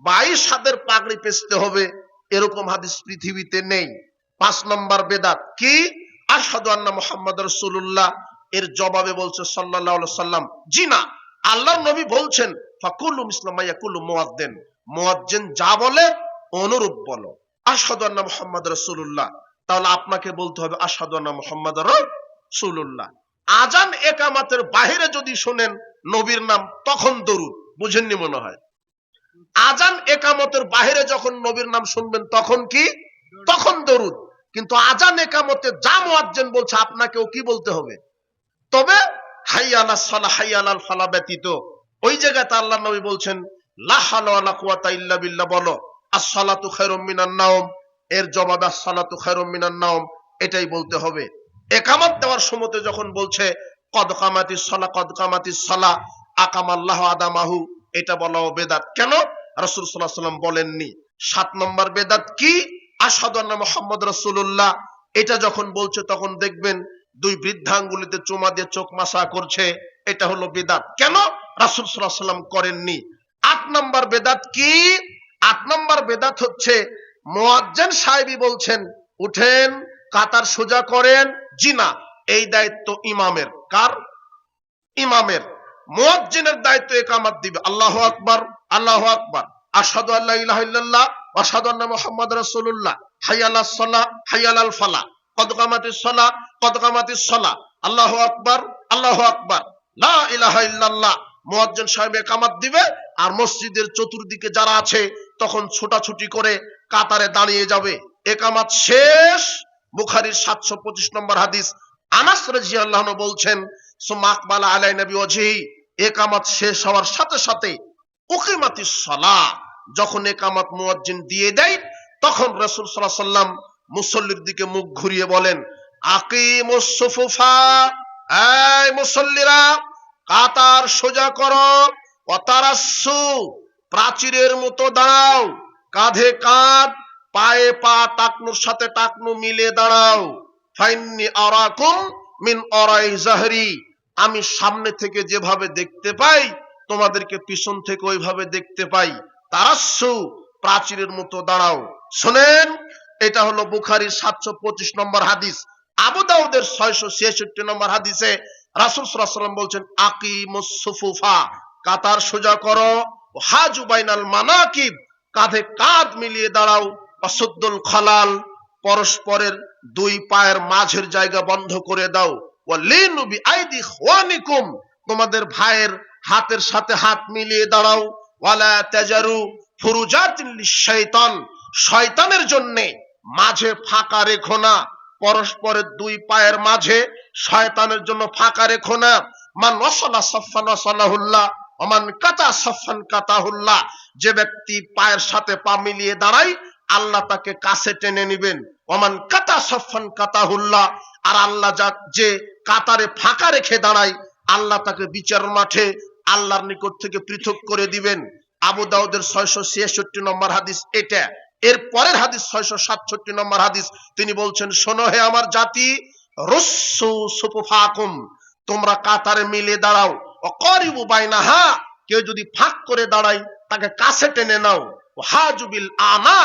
Speaker 1: 22 হাতের পাগড়ি পেঁচতে হবে, এরকম হাদিস পৃথিবীতে নেই। 5 নম্বর বেদাত কি? আশহাদু আন্না মুহাম্মাদুর রাসূলুল্লাহ। এর জবাবে বলছে সাল্লাল্লাহু আলাইহি ওয়াসাল্লাম, জি না, আল্লাহর নবী বলছেন ফাকুলু মিসলা মা ইয়াকুলু মুয়াজ্জিন, মুয়াজ্জিন যা বলে অনুরূপ বলো। আশহাদু আন্না মুহাম্মাদুর রাসূলুল্লাহ, তাহলে আপনাকে বলতে হবে আশহাদু আন্না মুহাম্মাদুর রাসূলুল্লাহ। আজান একামতের বাইরে যদি শুনেন নবীর নাম, তখন দরুদ। বুঝেননি মনে হয়। আজান একামতের বাইরে যখন নবীর নাম শুনবেন তখন কি? তখন দরুদ। কিন্তু আজান একামতে যা মুয়াজ্জিন বলছে আপনাকেও কি বলতে হবে? তবে হাইয়া আলাস সালাহ হাইয়া আলাল ফালাহ ব্যতীত ওই জায়গাতে আল্লাহর নবী বলছেন লা হাওলা ওয়ালা কুওয়াতা ইল্লা বিল্লাহ বলো। আসসালাতু খায়রুম মিনান নাওম, এর জবাবে আসসালাতু খায়রুম মিনান নাওম, এটাই বলতে হবে। একামত দেওয়ার সময় যখন বলছে কদ কামাতিস সালাহ, কদ কামাতিস সালাহ, আকামাল্লাহু আদামাহু, এটা বলাও বেদাত। কেন? রাসূল সাল্লাল্লাহু আলাইহি ওয়াসাল্লাম বলেননি। 7 নম্বর বেদাত কি? আশহাদু আন্না মুহাম্মদ রাসূলুল্লাহ, এটা যখন বলছে তখন দেখবেন দুই বৃদ্ধাঙ্গুলিতে চুমা দিয়ে চোখ মাসা করছে, এটা হলো বেদাত। কেন? রাসূল সাল্লাল্লাহু আলাইহি ওয়াসাল্লাম করেননি। 8 নম্বর বেদাত কি? 8 নম্বর বেদাত হচ্ছে মুয়াজ্জিন সাহেবই বলছেন উঠেন কাতার সোজা করেন, জি না, এই দায়িত্ব ইমামের। কার? ইমামের। মুয়াজ্জিনের দায়িত্ব ইকামত দিবে, আল্লাহু আকবার, আল্লাহু আকবার, আশহাদু আল্লা ইলাহা ইল্লাল্লাহ ওয়া আশহাদু আন্না মুহাম্মাদুর রাসূলুল্লাহ, হাইয়া আলাস সালাহ, হাইয়া আলাল ফালাহ, কদ কামাতিস সালাহ, কদ কামাতিস সালাহ, আল্লাহু আকবার, আল্লাহু আকবার, লা ইলাহা ইল্লাল্লাহ। মুয়াজ্জিন সাহেব ইকামত দিবে, আর মসজিদের চতুর্দিকে যারা আছে তখন ছোটাছুটি করে কাতারে দাঁড়িয়ে যাবে। ইকামত শেষ। বুখারীর 725 নম্বর হাদিস, আনাস রাদিয়াল্লাহু আনহু বলছেন সুম্মা আকবালা আলাইনা বিওয়াজহিহি, ইকামত শেষ হওয়ার সাথে সাথে উকিমাতিস সালাহ, যখন ইকামত মুয়াজ্জিন দিয়ে দেয় তখন রাসূল সাল্লাল্লাহু আলাইহি ওয়াসাল্লাম মুসল্লির দিকে মুখ ঘুরিয়ে বলেন আকিমুস সুফুফা, এই মুসল্লিরা কাতার সোজা করো, ওয়াতারাসসু, প্রাচীরের মতো দাঁড়াও, কাঁধে কাঁধ, পায়ে পা, টাকনুর সাথে টাকনু মিলে দাঁড়াও। ফাইন্নি আরাকুম মিন ওরাই যাহরি, আমি সামনে থেকে যেভাবে দেখতে পাই তোমাদেরকে পিছন থেকে ওইভাবে দেখতে পাই। তারাসসু, প্রাচীরের মতো দাঁড়াও। শুনেন, এটা হলো বুখারীর 725 নম্বর হাদিস। আবু দাউদের 666 নম্বর হাদিসে রাসূল সাল্লাল্লাহু আলাইহি ওয়াসাল্লাম বলছেন আকিমুস সুফুফা, কাতার সোজা করো, হাজু বাইনাল মানাকিব, কাঁধে কাঁধ মিলিয়ে দাঁড়াও, ওয়াসুদ্দুল খালাল, পরস্পরের দুই পায়ের মাঝের জায়গা বন্ধ করে দাও, ওয়ালিনু বিআইদি ইখওয়ানিকুম, তোমাদের ভাইয়ের হাতের সাথে হাত মিলিয়ে দাঁড়াও, ওয়ালা তাজারু ফুরুজাতিন লিশ-শাইতান, শয়তানের জন্য মাঝে ফাঁকা রেখো না, পরস্পরের দুই পায়ের মাঝে শয়তানের জন্য ফাঁকা রেখো না। মান ওয়াসালা সাফফান ওয়াসালাহুল্লাহ ওয়া মান কাতা সাফফান কাতাহুল্লাহ, যে ব্যক্তি পায়ের সাথে পা মিলিয়ে দাঁড়ায় আল্লাহ তাকে কাছে টেনে নেবেন। ওমান কাতা সাফফান কাতাহুল্লাহ, আর আল্লাহ যে কাতারে ফাঁকা রেখে দাঁড়ায় আল্লাহ তাকে বিচার মাঠে আল্লাহর নিকট থেকে পৃথক করে দিবেন। আবু দাউদের 666 নম্বর হাদিস এটা। এর পরের হাদিস 667 নম্বর হাদিস, তিনি বলছেন শোনো হে আমার জাতি, রুসসু সুফুফাকুম, তোমরা কাতারে মিলে দাঁড়াও, অকরিবু বাইনাহা, কেউ যদি ফাঁক করে দাঁড়ায় তাকে কাছে টেনে নাও, হাজুবিল আনা,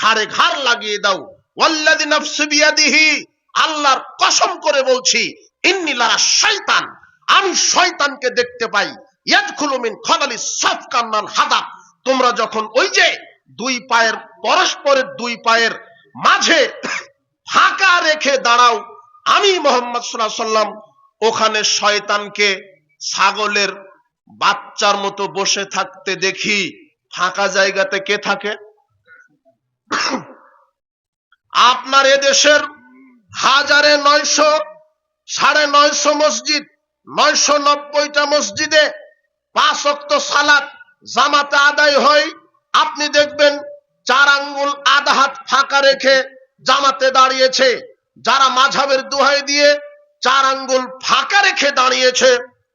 Speaker 1: ঘাড়ে ঘাড় লাগিয়ে দাও, ওয়াল্লাযী নাফসু বিয়াদিহি, আল্লাহর কসম করে বলছি, ইন্নী লারা শাইতান, আমি শয়তানকে দেখতে পাই, ইয়াদখুলু মিন খালালিস সাফ কান্নাল হাদাব, তোমরা যখন ওই যে দুই পায়ের পরস্পরের দুই পায়ের মাঝে ফাঁকা রেখে দাঁড়াও, আমি মুহাম্মদ সাল্লাল্লাহু আলাইহি ওয়াসাল্লাম ওখানে শয়তানকে ছাগলের বাচ্চার মতো বসে থাকতে দেখি। ফাঁকা জায়গাতে কে থাকে? আপনার এদেশের 1900 950 মসজিদ, 990টা মসজিদে 5 ওয়াক্ত সালাত জামাতে আদায় হয়। আপনি দেখবেন 4 আঙ্গুল আধা হাত ফাঁকা রেখে জামাতে দাঁড়িয়েছে। যারা মাযহাবের দোহাই দিয়ে 4 আঙ্গুল ফাঁকা রেখে দাঁড়িয়েছে,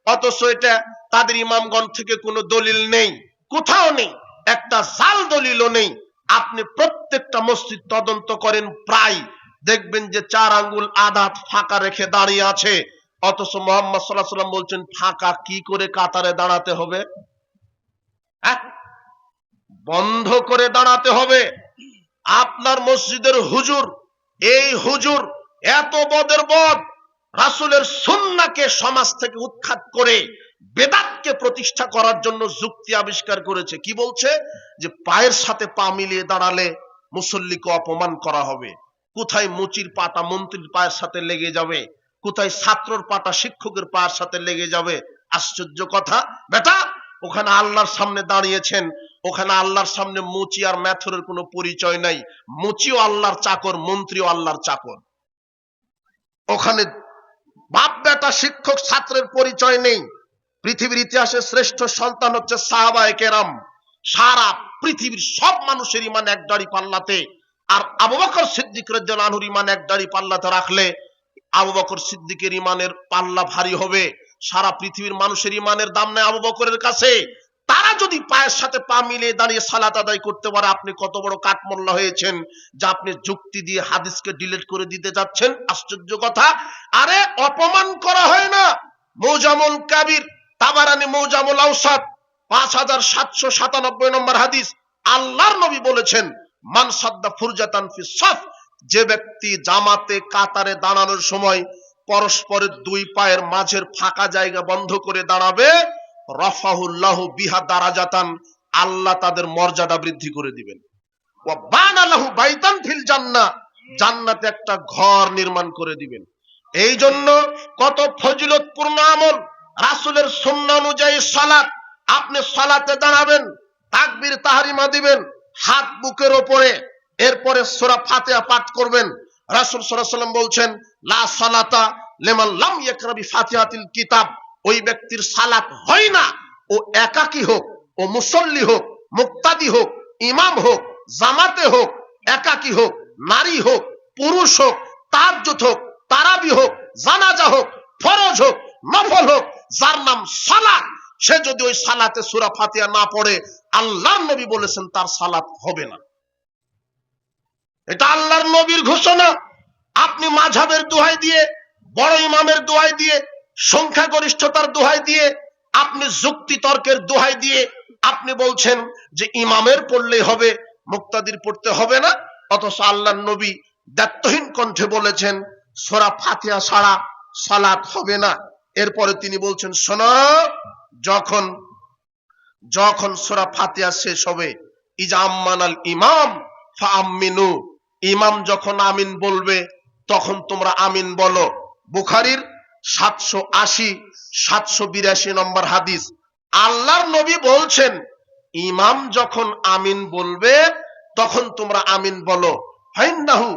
Speaker 1: অথচ এটা তাদের ইমামগণ থেকে কোনো দলিল নেই, কোথাও নেই, একটা জাল দলিলও নেই। আপনি প্রত্যেকটা মসজিদ তদন্ত করেন, প্রায় দেখবেন যে 4 আঙ্গুল আধা হাত ফাঁকা রেখে দাঁড়িয়ে আছে, অথচ মুহাম্মদ সাল্লাল্লাহু আলাইহি ওয়াসাল্লাম বলছেন ফাঁকা কি করে কাতারে দাঁড়াতে হবে, বন্ধ করে দাঁড়াতে হবে। আপনার মসজিদের হুজুর, এই হুজুর এত বদের বদ, রাসূলের সুন্নাহকে সমাজ থেকে উৎখাত করে বেদাতকে প্রতিষ্ঠা করার জন্য যুক্তি আবিষ্কার করেছে। কি বলছে? যে পায়ের সাথে পা মিলিয়ে দাঁড়ালে মুসল্লিকে অপমান করা হবে। কোথায় মুচির পাতা মন্ত্রীর পায়ের সাথে লেগে যাবে, কোথায় ছাত্রর পাতা শিক্ষকের পায়ের সাথে লেগে যাবে। আশ্চর্য কথা বেটা, ওখানে আল্লাহর সামনে দাঁড়িয়েছেন, ওখানে আল্লাহর সামনে মুচি আর মেথরের কোনো পরিচয় নাই। মুচিও আল্লাহর চাকর, মন্ত্রীও আল্লাহর চাকর। ওখানে বাপ বেটা শিক্ষক ছাত্রের পরিচয় নেই। পৃথিবীর ইতিহাসে শ্রেষ্ঠ সন্তান হচ্ছে সাহাবায়ে কেরাম। সারা পৃথিবীর সব মানুষের ইমান এক দাড়ি পাল্লাতে, আর আবু বকর সিদ্দিক রাদিয়াল্লাহু আনহুর ইমান এক দাড়ি পাল্লাতে রাখলে আবু বকর সিদ্দিকের ইমানের পাল্লা ভারী হবে। সারা পৃথিবীর মানুষের ইমানের দাম নেই আবু বকরের কাছে। তারা যদি পায়ের সাথে পা মিলিয়ে দাঁড়িয়ে সালাত আদায় করতে পারে, আপনি কত বড় কাঠমোল্লা হয়েছেন যে আপনি যুক্তি দিয়ে হাদিসকে ডিলিট করে দিতে যাচ্ছেন? আশ্চর্য কথা। আরে অপমান করা হয় না? মুজামুল কাবির, তাবারানী মুজামুল আওসাত 5797 নম্বর হাদিস, আল্লাহর নবী বলেছেন, মান সাদ্দা ফুরজাতান ফিস সাফ, যে ব্যক্তি জামাতে কাতারে দাঁড়ানোর সময় পরস্পরের দুই পায়ের মাঝের ফাঁকা জায়গা বন্ধ করে দাঁড়াবে, রাফাহুল্লাহু বিহা দারাজাতান, আল্লাহ তাদের মর্যাদা বৃদ্ধি করে দিবেন। ওয়া বানা লাহু বাইতান ফিল জান্নাহ, জান্নাতে একটা ঘর নির্মাণ করে দিবেন। এই জন্য কত ফজিলতপূর্ণ আমল, রাসূলের সুন্নাহ অনুযায়ী সালাত। আপনি সালাতে দাঁড়াবেন, তাকবীর তাহরিমা দিবেন হাত বুকের উপরে, এরপরে সূরা ফাতিহা পাঠ করবেন। রাসূল সাল্লাল্লাহু আলাইহি ওয়াসাল্লাম বলছেন, লা সালাতা লিমান লাম ইয়াকরা বিফাতিহাতিল কিতাব, ওই ব্যক্তির সালাত হয় না, ও একাকী হোক, ও মুসল্লি হোক, মুক্তাদি হোক, ইমাম হোক, জামাতে হোক, একাকী হোক, নারী হোক, পুরুষ হোক, তাহাজ্জুদ হোক, তারাবি হোক, জানাজা হোক, ফরজ হোক, নফল হোক, যার নাম সালাত, সে যদি ওই সালাতে সূরা ফাতিহা না পড়ে, আল্লাহর নবী বলেছেন তার সালাত হবে না। এটা আল্লাহর নবীর ঘোষণা। আপনি মাযহাবের দোহাই দিয়ে, বড় ইমামের দোহাই দিয়ে, সংখ্যাগরিষ্ঠতার দোহাই দিয়ে, আপনি যুক্তি তর্কের দোহাই দিয়ে আপনি বলছেন যে ইমামের পড়লেই হবে, মুক্তাদির পড়তে হবে না। অথচ আল্লাহর নবী দায়িত্বহীন কণ্ঠে বলেছেন সূরা ফাতিহা ছাড়া সালাত হবে না। এরপরে তিনি বলছেন, শোনো, যখন সূরা ফাতিহা শেষ হবে, ইজা আম্মানাল ইমাম ফাআমিনু, ইমাম যখন আমিন বলবে তখন তোমরা আমিন বলো। বুখারীর 780 782 নম্বর হাদিস। আল্লাহর নবী বলছেন, ইমাম যখন আমিন বলবে তখন তোমরা আমিন বলো। ফাইন্নাহু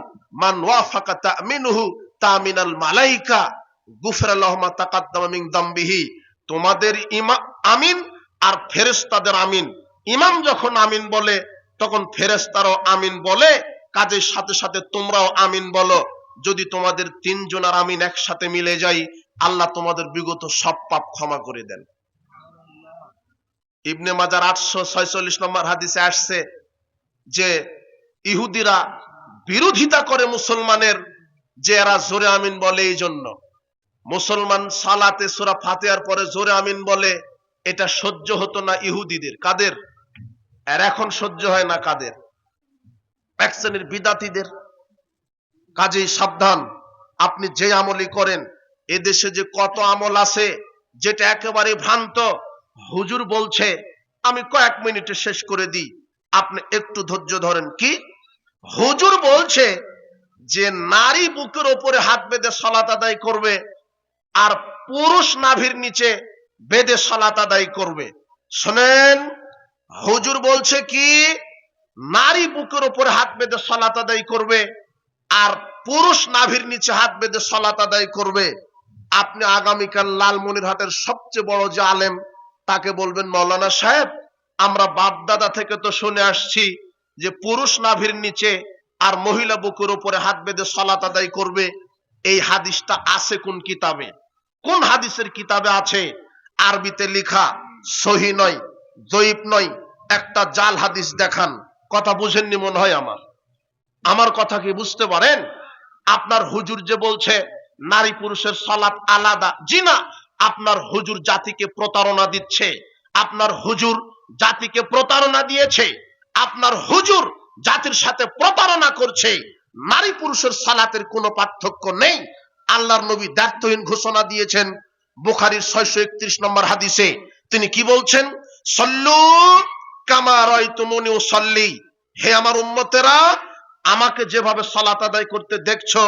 Speaker 1: মান ওয়াফাকা তামিনুহু তামিনাল মালাইকা গুফরা লাহু মা তাকাদ্দামা মিন যামবিহি, তোমাদের আমিন আর ফেরেশতাদের আমিন, ইমাম যখন আমিন বলে তখন ফেরেশতারাও আমিন বলে, কাজের সাথে সাথে তোমরাও আমিন বলো। যদি তোমাদের তিনজনের আমিন একসাথে মিলে যায়, আল্লাহ তোমাদের বিগত সব পাপ ক্ষমা করে দেন। ইবনে মাজার 846 নম্বর হাদিসে আসছে যে ইহুদিরা বিরোধিতা করে মুসলমানের, যে এরা জোরে আমিন বলে, এই জন্য মুসলমান সালাতে সূরা ফাতিহার পরে জোরে আমিন বলে, এটা সহ্য হতো না ইহুদিদের। কাদের? আর এখন সহ্য হয় না কাদের? এক শ্রেণীর বিদাতীদের। কাজেই সাবধান, আপনি যে আমলই করেন, এদেশে যে কত আমল আছে যেটা একেবারে ভ্রান্ত। হুজুর বলছে, আমি কয়েক মিনিটে শেষ করে দিই, আপনি একটু ধৈর্য ধরেন। কি হুজুর বলছে? যে নারী বুকের উপরে হাত বেঁধে সালাত আদায় করবে, আর পুরুষ নাভির নিচে বেঁধে সালাত আদায় করবে। শুনেন, হুজুর বলছে কি, নারী বুকের উপরে হাত বেঁধে সালাত আদায় করবে, আর পুরুষ নাভির নিচে হাত বেঁধে সালাত আদায় করবে। আপনি আগামীকাল লালমনিরহাটের সবচেয়ে বড় যে আলেম, তাকে বলবেন, মাওলানা সাহেব, আমরা বাপ দাদা থেকে তো শুনে আসছি যে পুরুষ নাভির নিচে আর মহিলা বুকের উপরে হাত বেঁধে সালাত আদায় করবে। এই হাদিসটা আছে কোন কিতাবে? কোন হাদিসের কিতাবে আছে? আরবিতে লেখা, সহিহ নয়, যঈফ নয়, একটা জাল হাদিস দেখান। কথা বুঝেননি মনে হয়। আমার কথা কি বুঝতে পারেন? আপনার হুজুর যে বলছে নারী পুরুষের সালাত আলাদা, জি না, আপনার হুজুর জাতিকে প্রতারণা দিচ্ছে। আপনার হুজুর জাতিকে প্রতারণা দিয়েছে। আপনার হুজুর জাতির সাথে প্রতারণা করছে। নারী পুরুষের সালাতের কোনো পার্থক্য নেই। আল্লাহর নবী দায়িত্বহীন ঘোষণা দিয়েছেন। বুখারীর 631 নম্বর হাদিসে তিনি কি বলছেন? সল্লু কামা রাআইতুমুনি উসাল্লি, হে আমার উম্মতেরা, আমাকে যেভাবে সালাত আদায় করতে দেখছো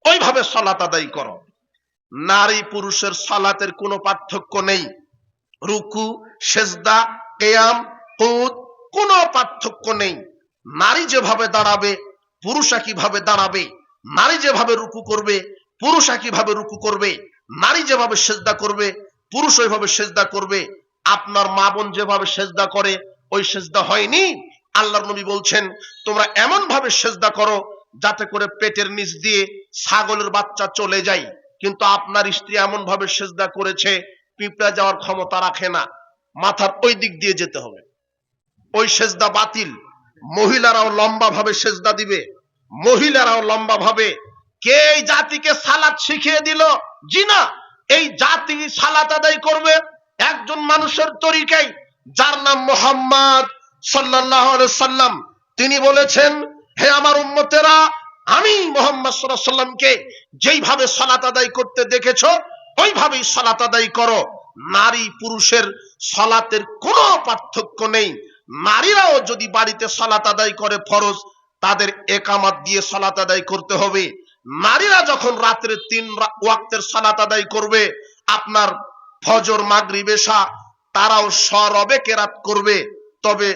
Speaker 1: ওইভাবে সালাত আদায় করো। নারী পুরুষের সালাতের কোনো পার্থক্য নেই। রুকু, সেজদা, কিয়াম, কুদ কোনো পার্থক্য নেই। নারী যেভাবে দাঁড়াবে পুরুষ একইভাবে দাঁড়াবে। নারী যেভাবে রুকু করবে পুরুষ একইভাবে রুকু করবে। নারী যেভাবে সেজদা করবে পুরুষ ওইভাবে সেজদা করবে। আপনার মা বোন যেভাবে সেজদা করে ওই সেজদা হয়নি। আল্লাহর নবী বলছেন তোমরা এমন ভাবে সেজদা করো যাতে করে পেটের নিচ দিয়ে ছাগলের বাচ্চা চলে যায়। কিন্তু আপনার স্ত্রী এমন ভাবে সেজদা করেছে পিঁপড়া যাওয়ার ক্ষমতা রাখে না, মাথার ওই দিক দিয়ে যেতে হবে, ওই সেজদা বাতিল। মহিলারাও লম্বা ভাবে সেজদা দিবে, মহিলারাও লম্বা ভাবে। কে এই জাতিকে সালাত শিখিয়ে দিল? জি না, এই জাতি সালাত আদায় করবে একজন মানুষের তরিকায়, যার নাম মুহাম্মদ সাল্লাল্লাহু আলাইহি সাল্লাম। তিনি বলেছেন, হে আমার উম্মতেরা, আমি মুহাম্মদ সাল্লাল্লাহু আলাইহি সাল্লামকে যেইভাবে সালাত আদায় করতে দেখেছো ওইভাবেই সালাত আদায় করো। নারী পুরুষের সালাতের কোনো পার্থক্য নেই। নারীরাও যদি বাড়িতে সালাত আদায় করে ফরজ, তাদের একামাত দিয়ে সালাত আদায় করতে হবে। নারীরা যখন রাত্রে 3 ওয়াক্তের সালাত আদায় করবে, আপনার ফজর মাগরিব এশা, তারাও সরবে কেরাত করবে। তবে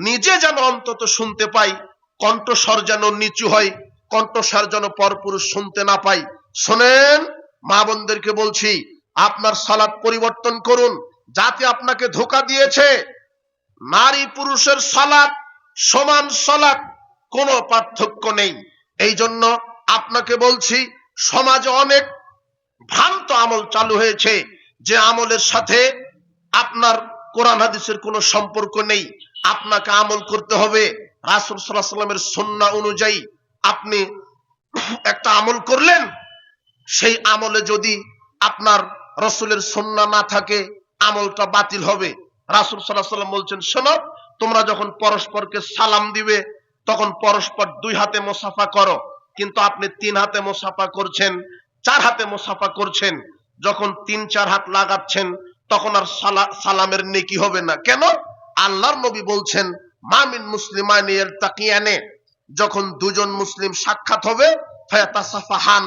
Speaker 1: নিজে যেন অন্তত শুনতে পাই, কণ্ঠস্বর যেন নিচু হয়, কণ্ঠস্বর যেন পরপুরুষ শুনতে না পাই। শোনেন, মা বোনদেরকে বলছি, আপনার সালাত পরিবর্তন করুন। জাতি আপনাকে ধোঁকা দিয়েছে। নারী পুরুষের সালাত সমান সালাত, কোনো পার্থক্য নেই। এই জন্য আপনাকে বলছি, সমাজে অনেক ভ্রান্ত আমল চালু হয়েছে, যে আমলের সাথে আপনার কোরআন হাদিসের কোনো সম্পর্ক নেই। আপনাকে আমল করতে হবে রাসূল সাল্লাল্লাহু আলাইহি ওয়াসাল্লামের সুন্নাহ অনুযায়ী। আপনি একটা আমল করলেন, সেই আমলে যদি আপনার রাসূলের সুন্নাহ না থাকে, আমলটা বাতিল হবে। রাসূল সাল্লাল্লাহু আলাইহি ওয়াসাল্লাম বলছেন, শোনো, তোমরা যখন পরস্পরকে সালাম দিবে তখন পরস্পর 2 হাতে মুসাফা করো। কিন্তু আপনি 3 হাতে মুসাফা করছেন, 4 হাতে মুসাফা করছেন। যখন 3-4 হাত লাগাচ্ছেন তখন আর সালামের নেকি হবে না। কেন? আল্লাহর নবী বলছেন, মা মিন মুসলিমানি ইয়ালতাকিয়ানে, যখন দুজন মুসলিম সাক্ষাৎ হবে, ফায়াতাসাফাহান,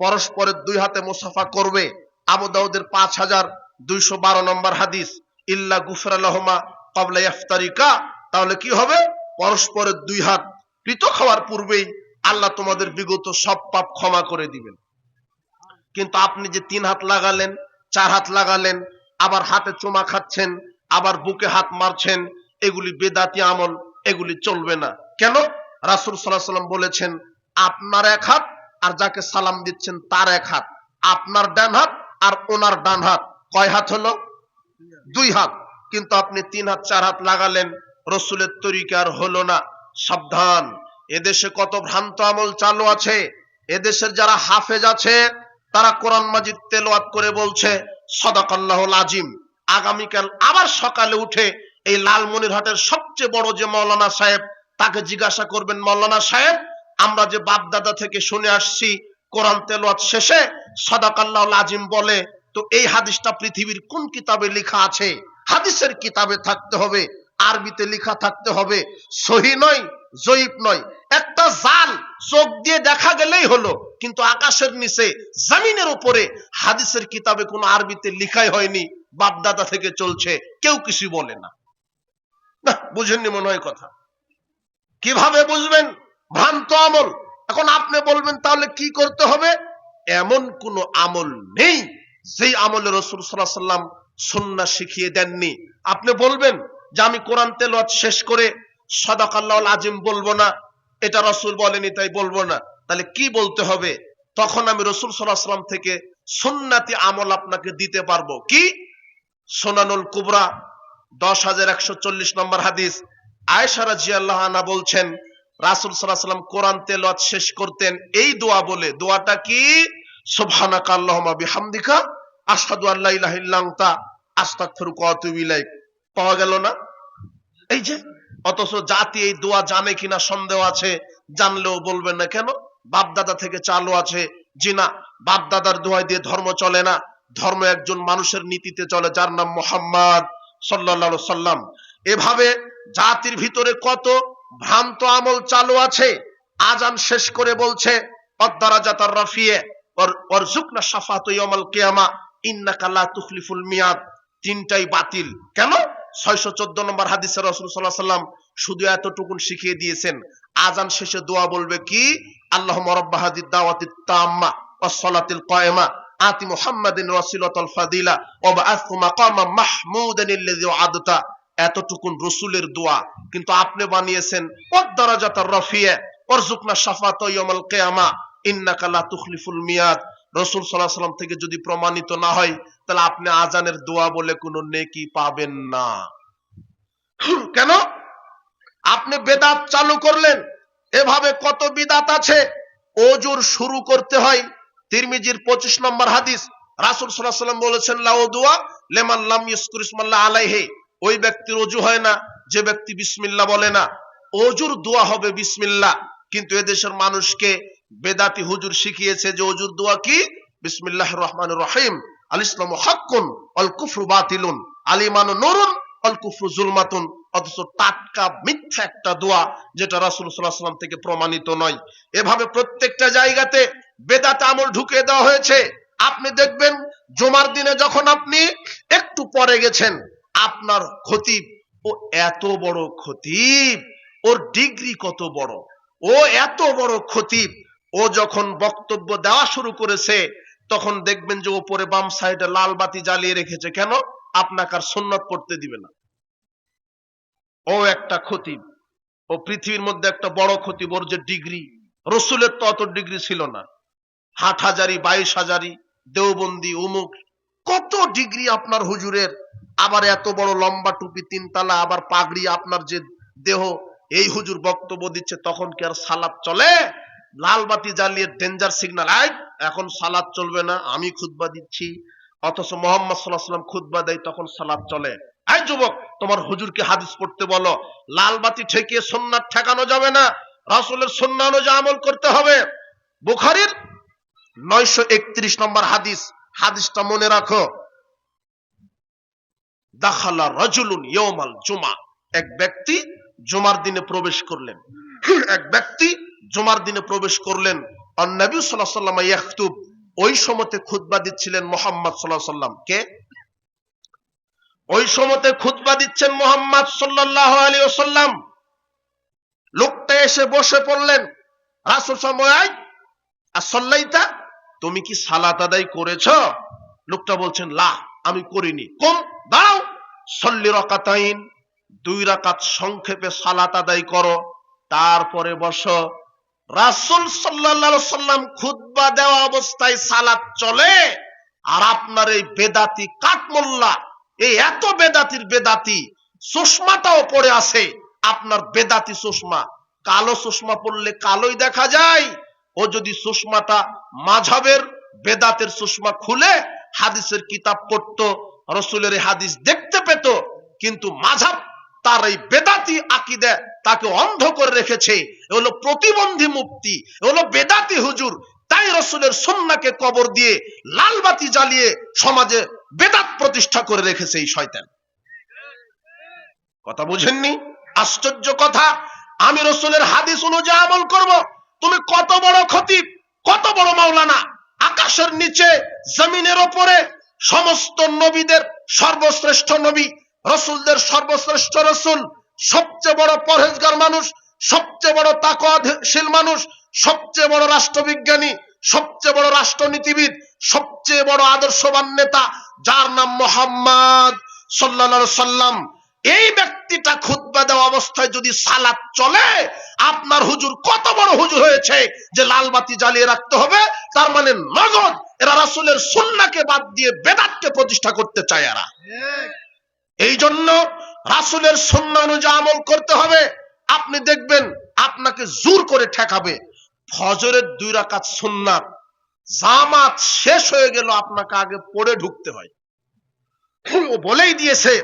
Speaker 1: পরস্পরের 2 হাতে মুসাফা করবে। আবু দাউদের 5212 নম্বর হাদিস, ইল্লা গুফরা লাহুমা ক্বাবলা ইফতারিকা, তাহলে কি হবে? পরস্পরের 2 হাত পৃথক হওয়ার পূর্বেই আল্লাহ তোমাদের বিগত সব পাপ ক্ষমা করে দিবেন। কিন্তু আপনি যে 3 হাত লাগালেন, 4 হাত লাগালেন, আবার হাতে চুমা খাচ্ছেন, আবার বুকে হাত মারছেন, এগুলি বেদাতি আমল, এগুলি চলবে না। কেন? রাসূল সাল্লাল্লাহু আলাইহি ওয়াসাল্লাম বলেছেন, আপনার 1 হাত আর যাকে সালাম দিচ্ছেন তার 1 হাত, আপনার ডান হাত আর ওনার ডান হাত, কয় হাত হলো? 2 হাত। কিন্তু আপনি 3 হাত 4 হাত লাগালেন, রাসূলের তরিকা আর হলো না। সাবধান, এদেশে কত ভ্রান্ত আমল চালু আছে। এদেশের যারা হাফেজ আছে, তারা কোরআন মাজিদ তেলাওয়াত করে বলছে সাদাকাল্লাহুল আজিম। আগামীকাল আবার সকালে উঠে এই লালমনিরহাটের সবচেয়ে বড় যে মাওলানা সাহেব, তাকে জিজ্ঞাসা করবেন, মাওলানা সাহেব, আমরা যে বাপ দাদা থেকে শুনে আসছি কোরআন তেলাওয়াত শেষে সাদাকাল্লাহুল আজিম বলে, তো এই হাদিসটা পৃথিবীর কোন কিতাবে লেখা আছে? হাদিসের কিতাবে থাকতে হবে, আরবিতে লেখা থাকতে হবে, সহিহ নয়, জয়ীফ নয়। একটা জাল চোখ দিয়ে দেখা গেলেই হলো, কিন্তু আকাশের নিচে জমিনের উপরে হাদিসের কিতাবে কোনো আরবিতে লেখাই হয়নি, বাপ দাদা থেকে চলছে, কেউ কিছু বলে না। না, বুঝেননি মনে হয় কথা। কিভাবে বুঝবেন? ভ্রান্ত আমল। এখন আপনি বলবেন তাহলে কি করতে হবে? এমন কোন আমল নেই যেই আমলে রাসূল সাল্লাল্লাহু আলাইহি ওয়াসাল্লাম সুন্নাহ শিখিয়ে দেননি। আপনি বলবেন যে আমি কোরআন তেলাওয়াত শেষ করে সাদাকাল্লাহুল আজিম বলবো না, এটা রাসূল বলেনি তাই বলবো না। তাহলে কি বলতে হবে? তখন আমি রাসূল সাল্লাল্লাহু আলাইহি ওয়াসাল্লাম থেকে সুন্নতি আমল আপনাকে দিতে পারবো। কি? সুনানুল কুবরা 10140 নম্বর হাদিস, আয়েশা রাদিয়াল্লাহু আনহা বলছেন, রাসূল সাল্লাল্লাহু আলাইহি ওয়াসাল্লাম কোরআন তেলাওয়াত শেষ করতেন এই দোয়া বলে। দোয়াটা কি? সুবহানাকা আল্লাহুম্মা বিহামদিকা আশহাদু আল্লা ইলাহা ইল্লা আনতা আস্তাগফিরুকা ওয়া আতুবু ইলাইক। পাওয়া গেল না? এই যে, অথচ জাতি এই দোয়া জানে কিনা সন্দেহ আছে, জানলেও বলবেন না। কেন? বাপ দাদা থেকে চালু আছে। জি না, বাপ দাদার দোয়া দিয়ে ধর্ম চলে না। ধর্ম একজন মানুষের নীতিতে চলে, যার নাম মুহাম্মদ সাল্লাল্লাহু আলাইহি সাল্লাম। এভাবে জাতির ভিতরে কত ভ্রান্ত আমল চালু আছে। আজান শেষ করে বলছে আদ-দারাজাতার রাফিয়ে ওয়ারযুকনা শাফাআতু ইয়াউমাল কিয়ামা ইন্নাকা লা তুখলিফুল মিয়াদ। তিনটাই বাতিল। কেন? 614 নম্বর হাদিসে রাসূল সাল্লাল্লাহু আলাইহি সাল্লাম শুধু এতটুকুন শিখিয়ে দিয়েছেন, আজান শেষে দোয়া বলবে কি? আল্লাহুম্মা রাব্বা হাদিদ দাওয়াতিত তাম্মা ওয়াস সালাতিল কায়েমা আতি মুহাম্মাদিন ওয়াসিলাতাল ফাদিলা ওয়া বা'আথহু মাকামান মাহমুদান আল্লাযী ওয়া'আদতা। এতটুকুন রসুলের দোয়া, কিন্তু আপনি বানিয়েছেন ওয়াদ-দারাজাতার রাফিয়া ওয়ারযুকনা শাফাআতা ইয়াউমাল কিয়ামা ইন্নাকা লা তুখলিফুল মিয়াদ। রাসূল সাল্লাল্লাহু আলাইহি ওয়াসাল্লাম থেকে যদি প্রমাণিত না হয়, তাহলে আপনি আজানের দোয়া বলে কোনো নেকি পাবেন না। কেন? আপনি বেদাত চালু করলেন। এভাবে কত বিদাত আছে। ওজুর শুরু করতে হয়, তিরমিজির 25 নম্বর হাদিস, রাসূল সাল্লাল্লাহু আলাইহি ওয়াসাল্লাম বলেছেন লা উযুয়া লিমান লাম ইয়াজকুর ইসমাল্লাহ আলাইহি, ওই ব্যক্তির ওযু হয় না যে ব্যক্তি বিসমিল্লাহ বলে না। ওজুর দোয়া হবে বিসমিল্লাহ, কিন্তু এদেশের মানুষকে বেদাতি হুজুর শিখিয়েছে যে ওজুর দোয়া কি? বিসমিল্লাহির রহমানির রহিম, আল ইসলামু হাক্কুন ওয়াল কুফরু বাতিলুন, আল ঈমানু নূরুন ওয়াল কুফরু যুলমাতুন। অথচ টাটকা মিথ্যা একটা দোয়া, যেটা রাসূল সাল্লাল্লাহু আলাইহি ওয়াসাল্লাম থেকে প্রমাণিত নয়। এভাবে প্রত্যেকটা জায়গাতে বেদাত আমল ঢুকিয়ে দেওয়া হয়েছে। আপনি দেখবেন জুমার দিনে যখন আপনি একটু পরে গেছেন, আপনার খতিব, ও এত বড় খতিব, ওর ডিগ্রি কত বড়, ও এত বড় খতিব, ও যখন বক্তব্য দেওয়া শুরু করেছে, তখন দেখবেন যে উপরে বাম সাইডে লাল বাতি জ্বালিয়ে রেখেছে। কেন? আপনাকে আর সুন্নাত পড়তে দিবে না। ও একটা খতিব, ও পৃথিবীর মধ্যে একটা বড় খতিব, ওর যে ডিগ্রি, রসুলের তো অত ডিগ্রি ছিল না। হাটহাজারি, 22,000, দেওবন্দি, উমুক, কত ডিগ্রি আপনার হুজুরের। আবার এত বড় লম্বা টুপি, 3 তালা, আবার পাগড়ি, আপনার যে দেহ। এই হুজুর বক্তব্য দিচ্ছে, তখন কি আর সালাত চলে? লাল বাতি জ্বালিয়ে ডেঞ্জার সিগন্যাল, এখন সালাত চলবে না, আমি খুতবা দিচ্ছি। অথচ মুহাম্মদ সাল্লাল্লাহু আলাইহি ওয়াসাল্লাম খুতবা দেয়, তখন সালাত চলে। এই যুবক, তোমার হুজুরকে হাদিস পড়তে বলো। লাল বাতি ঠেকিয়ে সুন্নাত ঠেকানো যাবে না, রাসূলের সুন্নাহ অনুযায়ী আমল করতে হবে। বুখারীর 931 নম্বর হাদিস, হাদিসটা মনে রাখো। দাখালা রাজুলুন ইয়াউমাল জুমা, এক ব্যক্তি জুমার দিনে প্রবেশ করলেন। এক ব্যক্তি জুমার দিনে প্রবেশ করলেন। আর নবী সাল্লাল্লাহু আলাইহি ওয়াসাল্লাম ইয়াখতুব, ওই সময়তে খুতবা দিচ্ছিলেন মুহাম্মদ সাল্লাল্লাহু আলাইহি ওয়াসাল্লাম। কে? ওই সময়তে খুতবা দিচ্ছেন মুহাম্মদ সাল্লাল্লাহু আলাইহি ওয়াসাল্লাম। লোকটা এসে বসে পড়লেন। রাসূল সাল্লাল্লাহু আলাইহি ওয়াসাল্লাম, আসল্লাইতা, তুমি কি সালাত আদায় করেছো? লোকটা বলছেন, লা, আমি করিনি। কম, দাঁড়াও, সল্লি রাকাতাইন, 2 রাকাত সংক্ষেপে সালাত আদায় করো, তারপরে বসো। রাসূল সাল্লাল্লাহু আলাইহি ওয়াসাল্লাম খুতবা দেওয়া অবস্থায় সালাত চলে, আর আপনার এই বেদাতি কাঠমোল্লা, এই এত বেদাতির বেদাতি, চশমাটাও পড়ে আছে আপনার বেদাতি চশমা। কালো চশমা পড়লে কালোই দেখা যায়। ও যদি চশমাটা মাযহাবের বেদাতের চশমা খুলে হাদিসের কিতাব পড়তো, রাসূলের হাদিস দেখতে পেত, কিন্তু মাযহাব তার এই বেদাতি আকীদা তাকে অন্ধ করে রেখেছে। এ হলো প্রতিবন্ধী মুফতি, এ হলো বেদাতি হুজুর। তাই রাসূলের সুন্নাহকে কবর দিয়ে লাল বাতি জ্বালিয়ে সমাজে বেদাত প্রতিষ্ঠা করে রেখেছে এই শয়তান। কথা বুঝেননি? আশ্চর্য কথা। আমি রাসূলের হাদিস অনুযায়ী আমল করব। তুমি কত বড় খতিব, কত বড় মাওলানা, আকাশের নিচে জমিনের উপরে সমস্ত নবীদের সর্বশ্রেষ্ঠ নবী, রাসূলদের সর্বশ্রেষ্ঠ রাসূল, সবচেয়ে বড় পরহেজগার মানুষ, সবচেয়ে বড় তাকওয়াশীল মানুষ, সবচেয়ে বড় রাষ্ট্রবিজ্ঞানী, সবচেয়ে বড় রাষ্ট্রনীতিবিদ, সবচেয়ে বড় আদর্শবান নেতা, যার নাম মুহাম্মদ সাল্লাল্লাহু আলাইহি ওয়াসাল্লাম। এই ব্যক্তিটা খুতবা দেওয়া অবস্থায় যদি সালাত চলে, আপনার হুজুর কত বড় হুজুর হয়েছে যে লাল বাতি জ্বালিয়ে রাখতে হবে? তার মানে নগদ এরা রাসূলের সুন্নাহকে বাদ দিয়ে বেদাতকে প্রতিষ্ঠা করতে চায় এরা। এই জন্য রাসূলের সুন্নাহ অনুযায়ী আমল করতে হবে। আপনি দেখবেন আপনাকে জোর করে ঠেকাবে। ফজরের 2 রাকাত সুন্নাত, জামাত শেষ হয়ে গেল, আপনাকে আগে পড়ে ঢুকতে হয়। ও বলেই দিয়েছে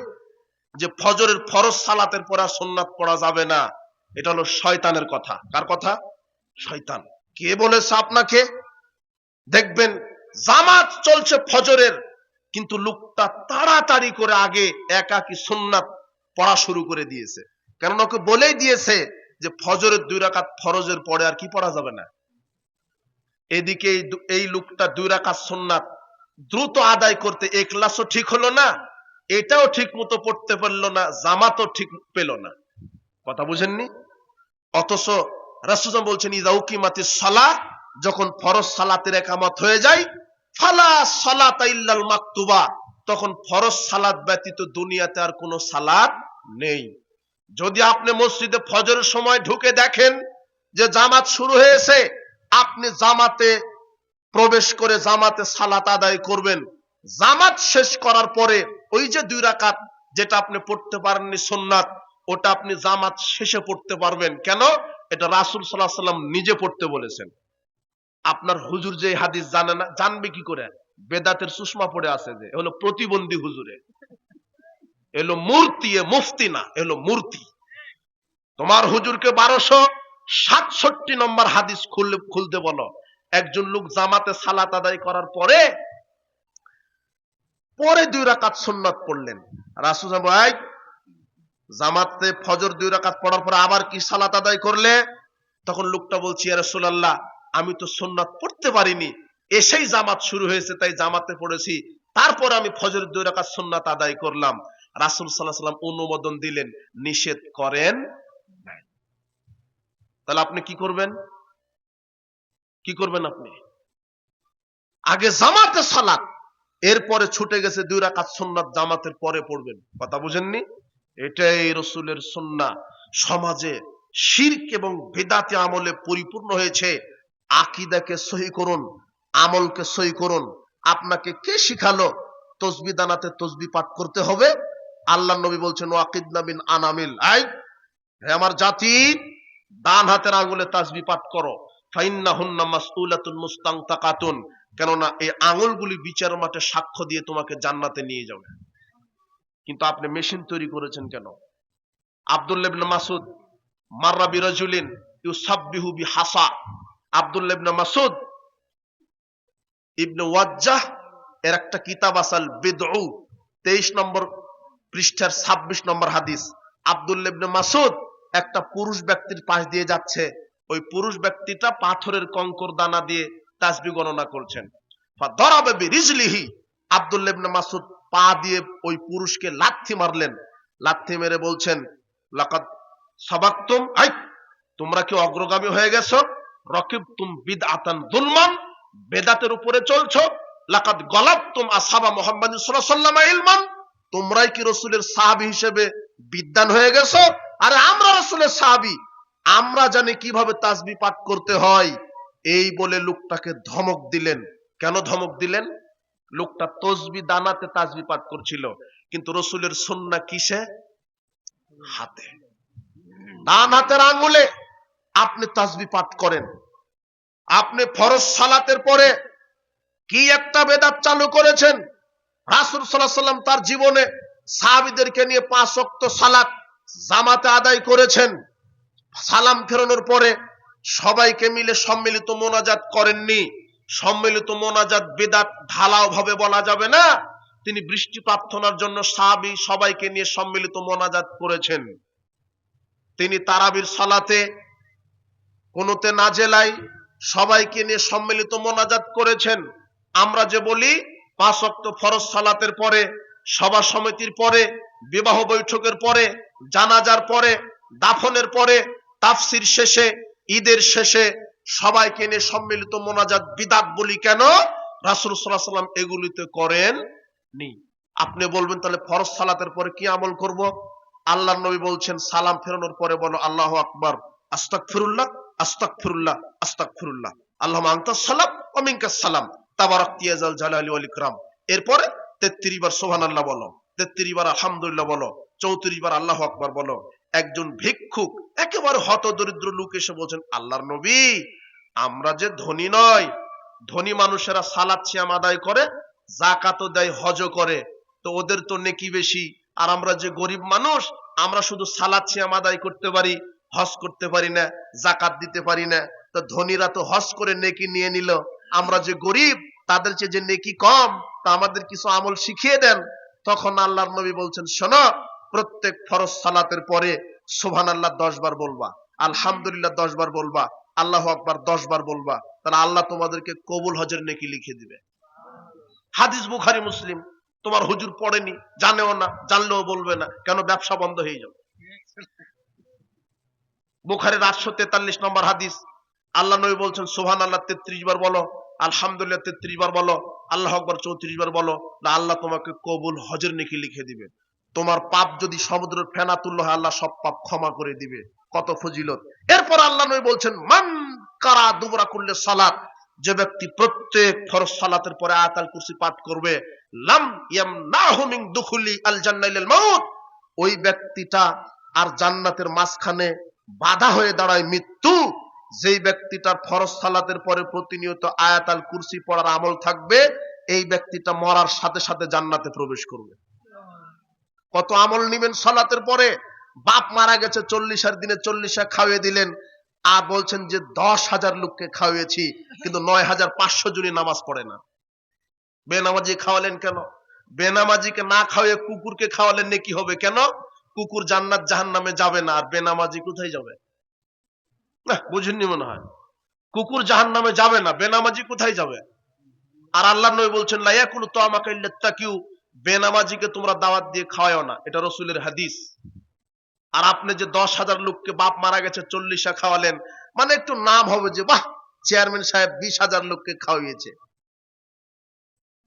Speaker 1: যে ফজরের ফরজ সালাতের পর আর সুন্নাত পড়া যাবে না। এটা হলো শয়তানের কথা। কার কথা? শয়তান। কে বলেছে আপনাকে? দেখবেন জামাত চলছে ফজরের, কিন্তু লোকটা তাড়াতাড়ি করে আগে একাকি সুন্নাত পড়া শুরু করে দিয়েছে। কারণ ওকে বলেই দিয়েছে যে ফজরের 2 রাকাত ফরজের পরে আর কি পড়া যাবে না। এদিকে এই লোকটা 2 রাকাত সুন্নাত দ্রুত আদায় করতে ইখলাসও ঠিক হলো না, এটাও ঠিক মতো পড়তে পারলো না, জামাতও ঠিক পেল না। কথা বুঝেননি? অথচ রাসূল বলছেন, ইযা উকিমাতিস সালাহ, যখন ফরজ সালাতের ইকামত হয়ে যায়, ফালা সালাতা ইল্লাল মাকতুবা, তখন ফরজ সালাত ব্যতীত দুনিয়াতে আর কোনো সালাত নেই। যদি আপনি মসজিদে ফজরের সময় ঢুকে দেখেন যে জামাত শুরু হয়েছে, আপনি জামাতে প্রবেশ করে জামাতে সালাত আদায় করবেন। জামাত শেষ করার পরে ওই যে 2 রাকাত যেটা আপনি পড়তে পারেননি সুন্নাত, ওটা আপনি জামাত শেষে পড়তে পারবেন। কেন? এটা রাসূল সাল্লাল্লাহু আলাইহি ওয়াসাল্লাম নিজে পড়তে বলেছেন। আপনার হুজুর যে হাদিস জানে না, জানবে কি করে? বেদাতের সুষমা পড়ে আছে, যে হলো প্রতিবন্ধী হুজুরে, এলো মূর্তি, মুফতি না, এলো মূর্তি। তোমার হুজুরকে 1267 নম্বর হাদিস খুলতে বলো। একজন লোক জামাতে সালাত আদায় করার পরে 2 রাকাত সুন্নাত পড়লেন। রাসূল ভাই, জামাতে ফজর 2 রাকাত পড়ার পর আবার কি সালাত আদায় করলে? তখন লোকটা বলছে, ইয়া রাসূলুল্লাহ, আমি তো সুন্নাত পড়তে পারিনি, এসেই জামাত শুরু হয়েছে তাই জামাতে পড়েছি, তারপর আমি ফজর 2 রাকাত সুন্নাত আদায় করলাম। রাসূল সাল্লাল্লাহু আলাইহি ওয়াসাল্লাম অনুমোদন দিলেন, নিষেধ করেন নাই। তাহলে আপনি কি করবেন? কি করবেন আপনি? আগে জামাতে সালাত, এরপরে ছুটে গেছে 2 রাকাত সুন্নাত জামাতের পরে পড়বেন। কথা বুঝেননি? এটাই রাসূলের সুন্নাহ। সমাজে শিরক এবং বিদআতি আমলে পরিপূর্ণ হয়েছে। আকীদাকে সহি করুন, আমলকে সহি করুন। আপনাকে কে শিখালো তাসবিহ দানাতে তাসবিহ পাঠ করতে হবে? আল্লাহর নবী বলছেন, ওয়াকিদনা বিন আনামিল, আই হে আমার জাতি, ডান হাতের আঙ্গুলে তাসবিহ পাঠ করো। ফাইন্নাহুন্না মাসউলাতুন মুস্তানতাকাতুন, কেননা এই আঙ্গুলগুলি বিচার মাঠে সাক্ষ্য দিয়ে তোমাকে জান্নাতে নিয়ে যাবে। কিন্তু আপনি মেশিন তৈরি করেছেন কেন? আব্দুল্লাহ ইবনে মাসউদ মাররা বিরাজুলিন ইউসাব্বিহু বিহাসা, আব্দুল্লাহ ইবনে মাসউদ ইবনে ওয়াজ্জাহ এর একটা কিতাব আসাল বিদউ, 23 নম্বর পৃষ্ঠার 26 নম্বর হাদিস। আব্দুল্লাহ ইবনে মাসউদ একটা পুরুষ ব্যক্তির পাশ দিয়ে যাচ্ছে, ওই পুরুষ ব্যক্তিটা পাথরের কঙ্কর দানা দিয়ে তাসবিহ গণনা করছেন। ফাদারাবা বিরিজলিহি, আব্দুল্লাহ ইবনে মাসউদ পা দিয়ে ওই পুরুষকে লাথি মারলেন। লাথি মেরে বলছেন, লাকাদ সাবাকতুম, আই তোমরা কি অগ্রগামী হয়ে গেছো? রাকিবতুম বিদআতান যুলমান, বেদাতের উপরে চলছো। লাকাদ গালাবতুম আসহাবা মুহাম্মাদিন সাল্লাল্লাহু আলাইহি ওয়াসাল্লাম ইলমান, তোমরাই কি রাসূলের সাহাবী হিসেবে বিদ্বান হয়ে গেছো? আরে আমরা রাসূলের সাহাবী, আমরা জানি কিভাবে তাসবিহ পাঠ করতে হয়। এই বলে লোকটাকে ধমক দিলেন। কেন ধমক দিলেন? লোকটা তাসবিহ দানাতে তাসবিহ পাঠ করছিল, কিন্তু রাসূলের সুন্নাহ কিসে? হাতে, ডান হাতের আঙ্গুলে আপনি তাসবিহ পাঠ করেন। আপনি ফরজ সালাতের পরে কি একটা বেদাত চালু করেছেন। রাসূল সাল্লাল্লাহু আলাইহি ওয়াসাল্লাম তার জীবনে সাহাবীদেরকে নিয়ে 5 ওয়াক্ত সালাত জামাতে আদায় করেছেন। সালাম ফেরানোর পরে সবাইকে মিলে সম্মিলিত মোনাজাত করেননি। সম্মিলিত মোনাজাত বেদাত ঢালাও ভাবে বলা যাবে না। তিনি বৃষ্টি প্রার্থনার জন্য সাহাবী সবাইকে নিয়ে সম্মিলিত মোনাজাত করেছেন। তিনি তারাবির সালাতে কোনতে নাজেলাই সবাইকে নিয়ে সম্মিলিত মোনাজাত করেছেন। আমরা যে বলি 5 ওয়াক্ত ফরজ সালাতের পরে, সভা সমিতির পরে, বিবাহ বৈঠকের পরে, জানাজার পরে, দাফনের পরে, তাফসির শেষে, ঈদের শেষে সবাইকে নিয়ে সম্মিলিত মোনাজাত বিদআত বলি কেন? রাসূল সাল্লাল্লাহু আলাইহি ওয়াসাল্লাম এগুলিতে করেন নি। আপনি বলবেন তাহলে ফরজ সালাতের পরে কি আমল করব? আল্লাহর নবী বলছেন, সালাম ফেরানোর পরে বলো আল্লাহু আকবার, আস্তাগফিরুল্লাহ, আস্তাগফিরুল্লাহ, আস্তাগফিরুল্লাহ, আল্লাহুম্মা আনতাস সালাম ওয়া মিনকাস সালাম, তাবারাকতা ইয়া যাল জালালি ওয়াল ইকরাম। এরপরে 33 বার সুবহানাল্লাহ বলো, 33 বার আলহামদুলিল্লাহ বলো, 34 বার আল্লাহু আকবার বলো। একজন ভিক্ষুক, একেবারে হতদরিদ্র লোক এসে বলছেন, আল্লাহর নবী, আমরা যে ধনী নয়, ধনী মানুষেরা সালাত সিয়াম আদায় করে, যাকাতও দেয়, হজও করে, তো ওদের তো নেকি বেশি। আর আমরা যে গরিব মানুষ, আমরা শুধু সালাত সিয়াম আদায় করতে পারি, হজ করতে পারি না, যাকাত দিতে পারি না। তো ধনীরা তো হজ করে নেকি নিয়ে নিল, আমরা যে গরিব তাদের চেয়ে যে নেকি কম, তা আমাদের কিছু আমল শিখিয়ে দেন। তখন আল্লাহর নবী বলছেন, শোনো, প্রত্যেক ফরজ সালাতের পরে সুবহানাল্লাহ 10 বার বলবা, আলহামদুলিল্লাহ 10 বার বলবা, আল্লাহু আকবার 10 বার বলবা, তাহলে আল্লাহ তোমাদেরকে কবুল হজের নেকি লিখে দিবে। হাদিস বুখারী মুসলিম। তোমার হুজুর পড়েনি, জানেও না, জানলেও বলবে না, কেন? ব্যবসা বন্ধ হয়ে যাবে। বুখারীর 843 নম্বর হাদিস, আল্লাহ নবী বলছেন, সুবহানাল্লাহ 33 বার বলো, আলহামদুলিল্লাহ 33 বার বলো, আল্লাহু আকবার 34 বার বলো, না আল্লাহ তোমাকে কবুল হজের নেকি লিখে দিবে। তোমার পাপ যদি সমুদ্রের ফেনা তুল্য হয়, আল্লাহ সব পাপ ক্ষমা করে দিবে। কত ফজিলত। এরপর আল্লাহ নবী বলছেন, মান কারা দুবরা কুল্লি সালাত, যে ব্যক্তি প্রত্যেক ফরজ সালাতের পরে আয়াতুল কুরসি পাঠ করবে, লাম ইয়ামনাহু মিন দুখুলি আল জান্নাহ ইলাল মাউত, ওই ব্যক্তিটা আর জান্নাতের মাঝখানে বাধা হয়ে দাঁড়ায় মৃত্যু। যেই ব্যক্তিটার ফরজ সালাতের পরে প্রতিনিয়ত আয়াতুল কুরসি পড়ার আমল থাকবে, এই ব্যক্তিটা মরার সাথে সাথে জান্নাতে প্রবেশ করবে। কত আমল নিবেন সালাতের পরে? বাপ মারা গেছে 40 দিনে 40 খাওয়িয়ে দিলেন, আর বলছেন যে 10,000 লোককে খাওয়িয়েছি, কিন্তু 9,500 জনই নামাজ পড়ে না। বেনামাজি খাওয়ালেন কেন? বেনামাজিকে না খাওয়িয়ে কুকুরকে খাওয়ালেন নেকি হবে কেন? কুকুর জান্নাত জাহান্নামে যাবে না, আর বেনামাজি কোথায় যাবে? না, বুঝেননি মনে হয়। কুকুর জাহান্নামে যাবে না, বেনামাজি কোথায় যাবে? আর আল্লাহ নবী বলছেন, লা ইয়াকুলু তাআমাকা ইল্লা তাকিউ, বেনামাজিকে তোমরা দাওয়াত দিয়ে খাওয়াও না, এটা রাসূলের হাদিস। আর আপনি যে 10,000 লোককে বাপ মারা গেছে 40 খাওয়ালেন, মানে একটু নাম হবে যে বাহ, চেয়ারম্যান সাহেব 20,000 লোককে খাওয়িয়েছে।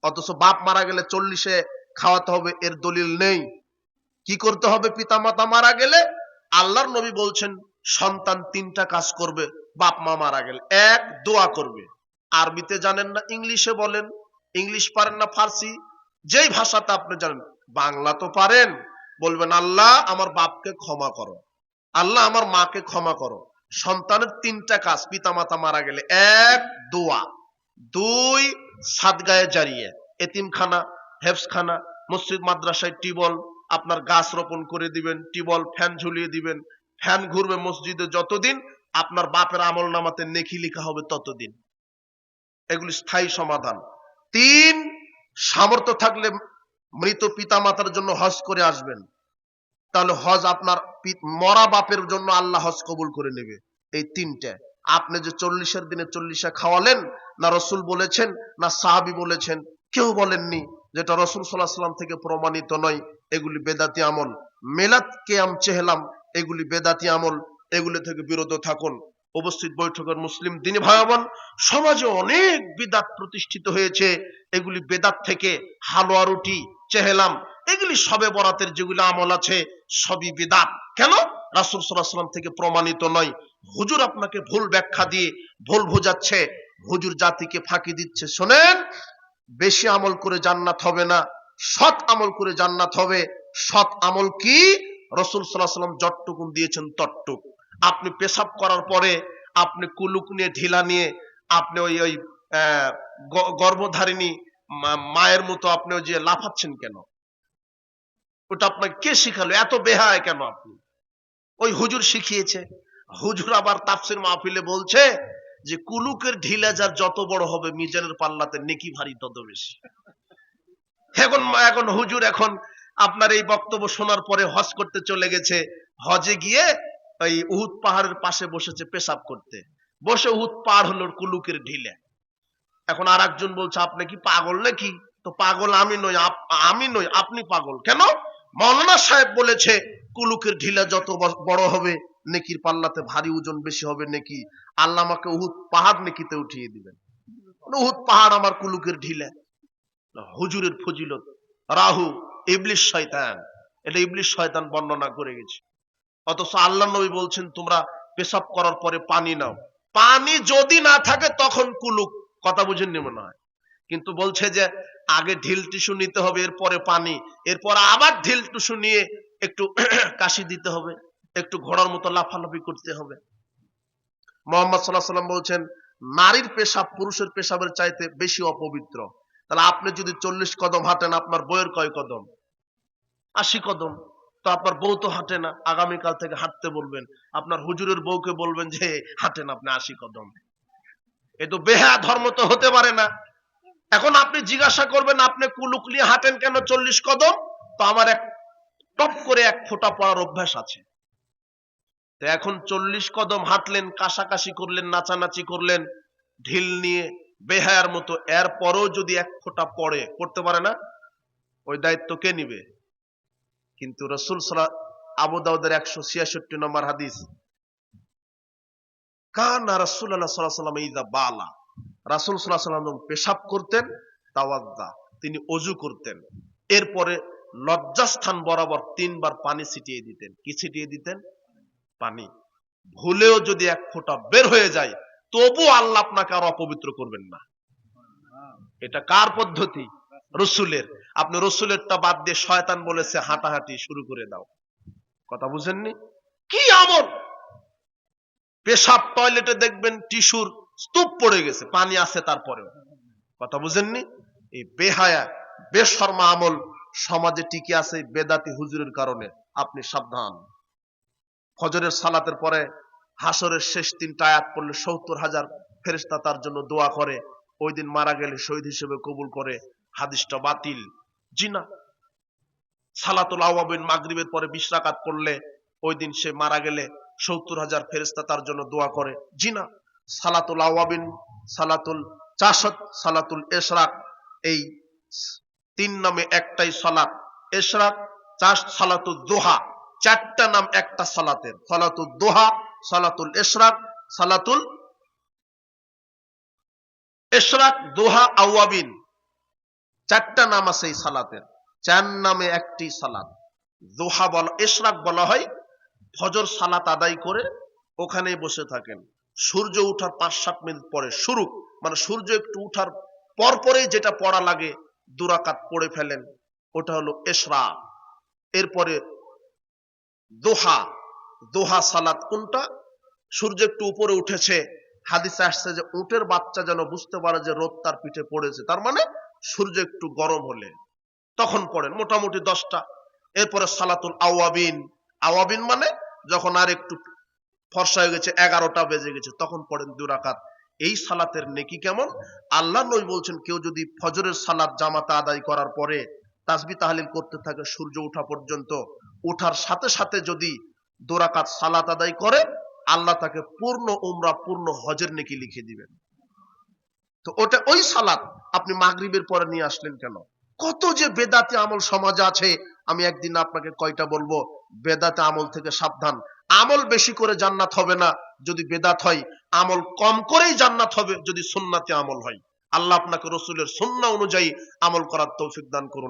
Speaker 1: অথচ বাপ মারা গেলে 40 খাওয়াতে হবে, এর দলিল নেই। কি করতে হবে পিতামাতা মারা গেলে? আল্লাহর নবী বলছেন সন্তান 3টা কাজ করবে বাপ মা মারা গেলে। এক, দোয়া করবে। আরবিতে জানেন না, ইংলিশে বলেন। ইংলিশ পারেন না ফার্সি, যেই ভাষাতে আপনি জানেন। বাংলা তো পারেন, বলবেন আল্লাহ আমার বাপকে ক্ষমা করো, আল্লাহ আমার মাকে ক্ষমা করো। সন্তানের 3টা কাজ পিতামাতা মারা গেলে। এক, দোয়া। 2, সাদগায়ে জারিয়া, এতিমখানা, হেফজখানা, মসজিদ মাদ্রাসায় টিবল, আপনার গাছ রোপণ করে দিবেন, টিবল ফ্যান ঝুলিয়ে দিবেন, ফ্যান ঘুরবে মসজিদে যতদিন, আপনার বাপের আমল নামাতে নেকি লেখা হবে ততদিন। এগুলি স্থায়ী সমাধান। 3, সামর্থ্য থাকলে মৃত পিতামাতার জন্য হজ করে আসবেন, তাহলে হজ আপনার মরা বাপের জন্য আল্লাহ হজ কবুল করে নেবে। এই 3টে। আপনি যে 40 দিনে 40 খাওয়ালেন, না রসুল বলেছেন না সাহাবী বলেছেন, কেউ বলেননি, যেটা রসুল সাল্লাল্লাহু আলাইহি ওয়াসাল্লাম থেকে প্রমাণিত নয়, এগুলি বেদাতি আমল। মিলাদ কিয়াম চেহলাম, এগুলি বেদাতি আমল, এগুলি থেকে বিরত থাকুন। উপস্থিত বৈঠকের মুসলিম দিনী ভাই বোন, সমাজে অনেক বিদআত প্রতিষ্ঠিত হয়েছে। এগুলি বেদাত থেকে হালুয়া রুটি, চেহলাম, এগুলি সবে বরাতের যেগুলো আমল আছে সবই বিদআত। কেন? রাসূল সাল্লাল্লাহু আলাইহি ওয়াসাল্লাম থেকে প্রমাণিত নয়। হুজুর আপনাকে ভুল ব্যাখ্যা দিয়ে ভুল বোঝাচ্ছে, হুজুর জাতিকে ফাঁকি দিচ্ছে। শোনেন, বেশি আমল করে জান্নাত হবে না, সৎ আমল করে জান্নাত হবে। সৎ আমল কি? রাসূল সাল্লাল্লাহু আলাইহি ওয়াসাল্লাম যতটুকু দিয়েছেন ততটুক। আপনি পেশাব করার পরে আপনি কুলুক নিয়ে, ঢিলা নিয়ে, আপনি ওই গর্ভধারিণী মায়ের মতো আপনি ওই যে লাফাচ্ছেন কেন? ওটা আপনাকে কে শিখালো? এত বেহায় কেন আপনি? ওই হুজুর শিখিয়েছে। হুজুর আবার তাফসীর মাহফিলে বলছে যে কুলুকের ঢিলা যার যত বড় হবে, মিজানের পাল্লাতে নেকি ভারী তত বেশি। এখন হুজুর এখন আপনার এই বক্তব্য শোনার পরে হজ করতে চলে গেছে। হজে গিয়ে ওই উহুদ পাহাড়ের পাশে বসেছে পেশাব করতে, বসে উহুদ পাহাড় হলো কুলুকের ঢিলে। এখন আর একজন বলছে আপনি কি পাগল নাকি? তো পাগল আমি নই, আপনি পাগল। কেন? মাওলানা সাহেব বলেছে কুলুকের ঢিলা যত বড় হবে, নেকির পাল্লাতে ভারী ওজন বেশি হবে নেকি। আল্লাহ আমাকে উহুদ পাহাড় নেকিতে উঠিয়ে দিবেন। উহুদ পাহাড় আমার কুলুকের ঢিলা। হুজুরের ফজিলত। রাহু, ইবলিস শয়তান, এটা ইবলিস শয়তান বর্ণনা করে গেছে। অথচ আল্লাহ নবী বলছেন তোমরা পেশাব করার পরে পানি নাও। পানি যদি না থাকে তখন কুলুক। কথা বুঝেননি মনে হয়। কিন্তু বলছে যে আগে ঢিল টিস্যু নিতে হবে, এরপরে পানি, এরপর আবার ঢিল টিস্যু নিয়ে একটু কাশি দিতে হবে, একটু ঘোড়ার মতো লাফালাফি করতে হবে। মুহাম্মদ সাল্লাল্লাহু আলাইহি ওয়াসাল্লাম বলছেন নারীর পেশাব পুরুষের পেশাবের চাইতে বেশি অপবিত্র। তাহলে আপনি যদি 40 কদম হাঁটেন, আপনার বউয়ের কয় কদম? 80 কদম। তো আপনার বউ তো হাঁটে না, আগামীকাল থেকে হাঁটতে বলবেন। আপনার হুজুরের বউকে বলবেন যে হাঁটেন আপনি 80 কদম। এ তো বেহায়া ধর্ম তো হতে পারে না। এখন আপনি জিজ্ঞাসা করবেন আপনি কুলুক নিয়ে হাঁটেন কেন 40 কদম? তো আমার এক টপ করে 1 ফোঁটা পড়ার অভ্যাস আছে। তো এখন 40 কদম হাঁটলেন, কাশাকাশি করলেন, নাচানাচি করলেন ঢিল নিয়ে বেহায়ার মতো, এরপরও যদি 1 ফোঁটা পড়তে পারে না, ওই দায়িত্ব কে নিবে? কিন্তু রাসূল আবু দাউদের 166 নম্বর হাদিস, কানা রাসূলুল্লাহ সাল্লাল্লাহু আলাইহি ওয়াসাল্লাম ইযা বালা, রাসূল সাল্লাল্লাহু আলাইহি ওয়াসাল্লাম পেশাব করতেন, তাওয়াদ্দা, তিনি ওযু করতেন, এরপরে লজ্জাস্থান বরাবর 3 বার পানি ছিটিয়ে দিতেন। কি ছিটিয়ে দিতেন? পানি। ভুলেও যদি 1 ফোঁটা বের হয়ে যায়, তবু আল্লাহ আপনাকে আর অপবিত্র করবেন না। এটা কার পদ্ধতি? রসুলের। আপনি রসুলেরটা বাদ দিয়ে শয়তান বলেছে হাঁটাহাঁটি শুরু করে দাও। কথা বুঝেননি? কি আমল! পেশাব টয়লেটে দেখবেন টিস্যুর স্তূপ পড়ে গেছে, পানি আছে তারপরেও। কথা বুঝেননি? এই বেহায়া বেশরমা আমল সমাজে টিকে আছে বেদাতি হুজুরের কারণে। আপনি সাবধান। ফজরের সালাতের পরে হাসরের শেষ 3টা আয়াত পড়লে 70,000 ফেরেশতা তার জন্য দোয়া করে। ওই দিন মারা গেলে শহীদ হিসেবে কবুল করে। হাদিসটা বাতিল। জি না। সালাতুল আওয়াবিন মাগরিবের পরে 20 রাকাত পড়লে ওই দিন সে মারা গেলে 70,000 ফেরেশতা তার জন্য দোয়া করে। জি না। সালাতুল আওয়াবিন, সালাতুল চাশত, সালাতুল ইশরাক, এই 3 নামে একটাই সালাত। ইশরাক, চাশ, সালাতুল দুহা, 4টা নাম একটা সালাতের। সালাতুল দুহা, সালাতুল ইশরাক, সালাতুল ইশরাক, দুহা, আওয়াবিন, 4টা নাম আছে এই সালাতের। 4 নামে একটি সালাত। দুহা বলা, ইশরাক বলা হয় ফজর সালাত আদায় করে ওখানেই বসে থাকেন। সূর্য উঠার 5-7 মিনিট পরে শুরু, মানে সূর্য একটু উঠার পরপরেই যেটা পড়া লাগে 2 রাকাত পড়ে ফেলেন, ওটা হলো ইশরাক। এরপরে দোহা। দোহা সালাত কোনটা? সূর্য একটু উপরে উঠেছে, হাদিসে আসছে যে উটের বাচ্চা যেন বুঝতে পারে যে রোদ তার পিঠে পড়েছে, তার মানে সূর্য একটু গরম হলে তখন পড়েন, মোটামুটি 10টা। এরপরে সালাতুল আওয়াবিন। আওয়াবিন মানে যখন আর একটু ফর্সা হয়ে গেছে, 11টা বেজে গেছে, তখন পড়েন 2 রাকাত। এই সালাতের নেকি কেমন? আল্লাহ নবী বলছেন কেউ যদি ফজরের সালাত জামাতে আদায় করার পরে তাসবিহ তাহলিল করতে থাকে সূর্য ওঠা পর্যন্ত, ওঠার সাথে সাথে যদি 2 রাকাত সালাত আদায় করে, আল্লাহ তাকে পূর্ণ উমরা, পূর্ণ হজের নেকি লিখে দিবেন। তো ওটা ওই সালাত আপনি মাগরিবের পরে নিয়ে আসলেন কেন? কত যে বেদাতি আমল সমাজে আছে, আমি একদিন আপনাকে কয়টা বলবো। বেদাতি আমল থেকে সাবধান। আমল বেশি করে জান্নাত হবে না যদি বেদাত হয়, আমল কম করেই জান্নাত হবে যদি সুন্নাতি আমল হয়। আল্লাহ আপনাকে রসুলের সুন্নাহ অনুযায়ী আমল করার তৌফিক দান করুন।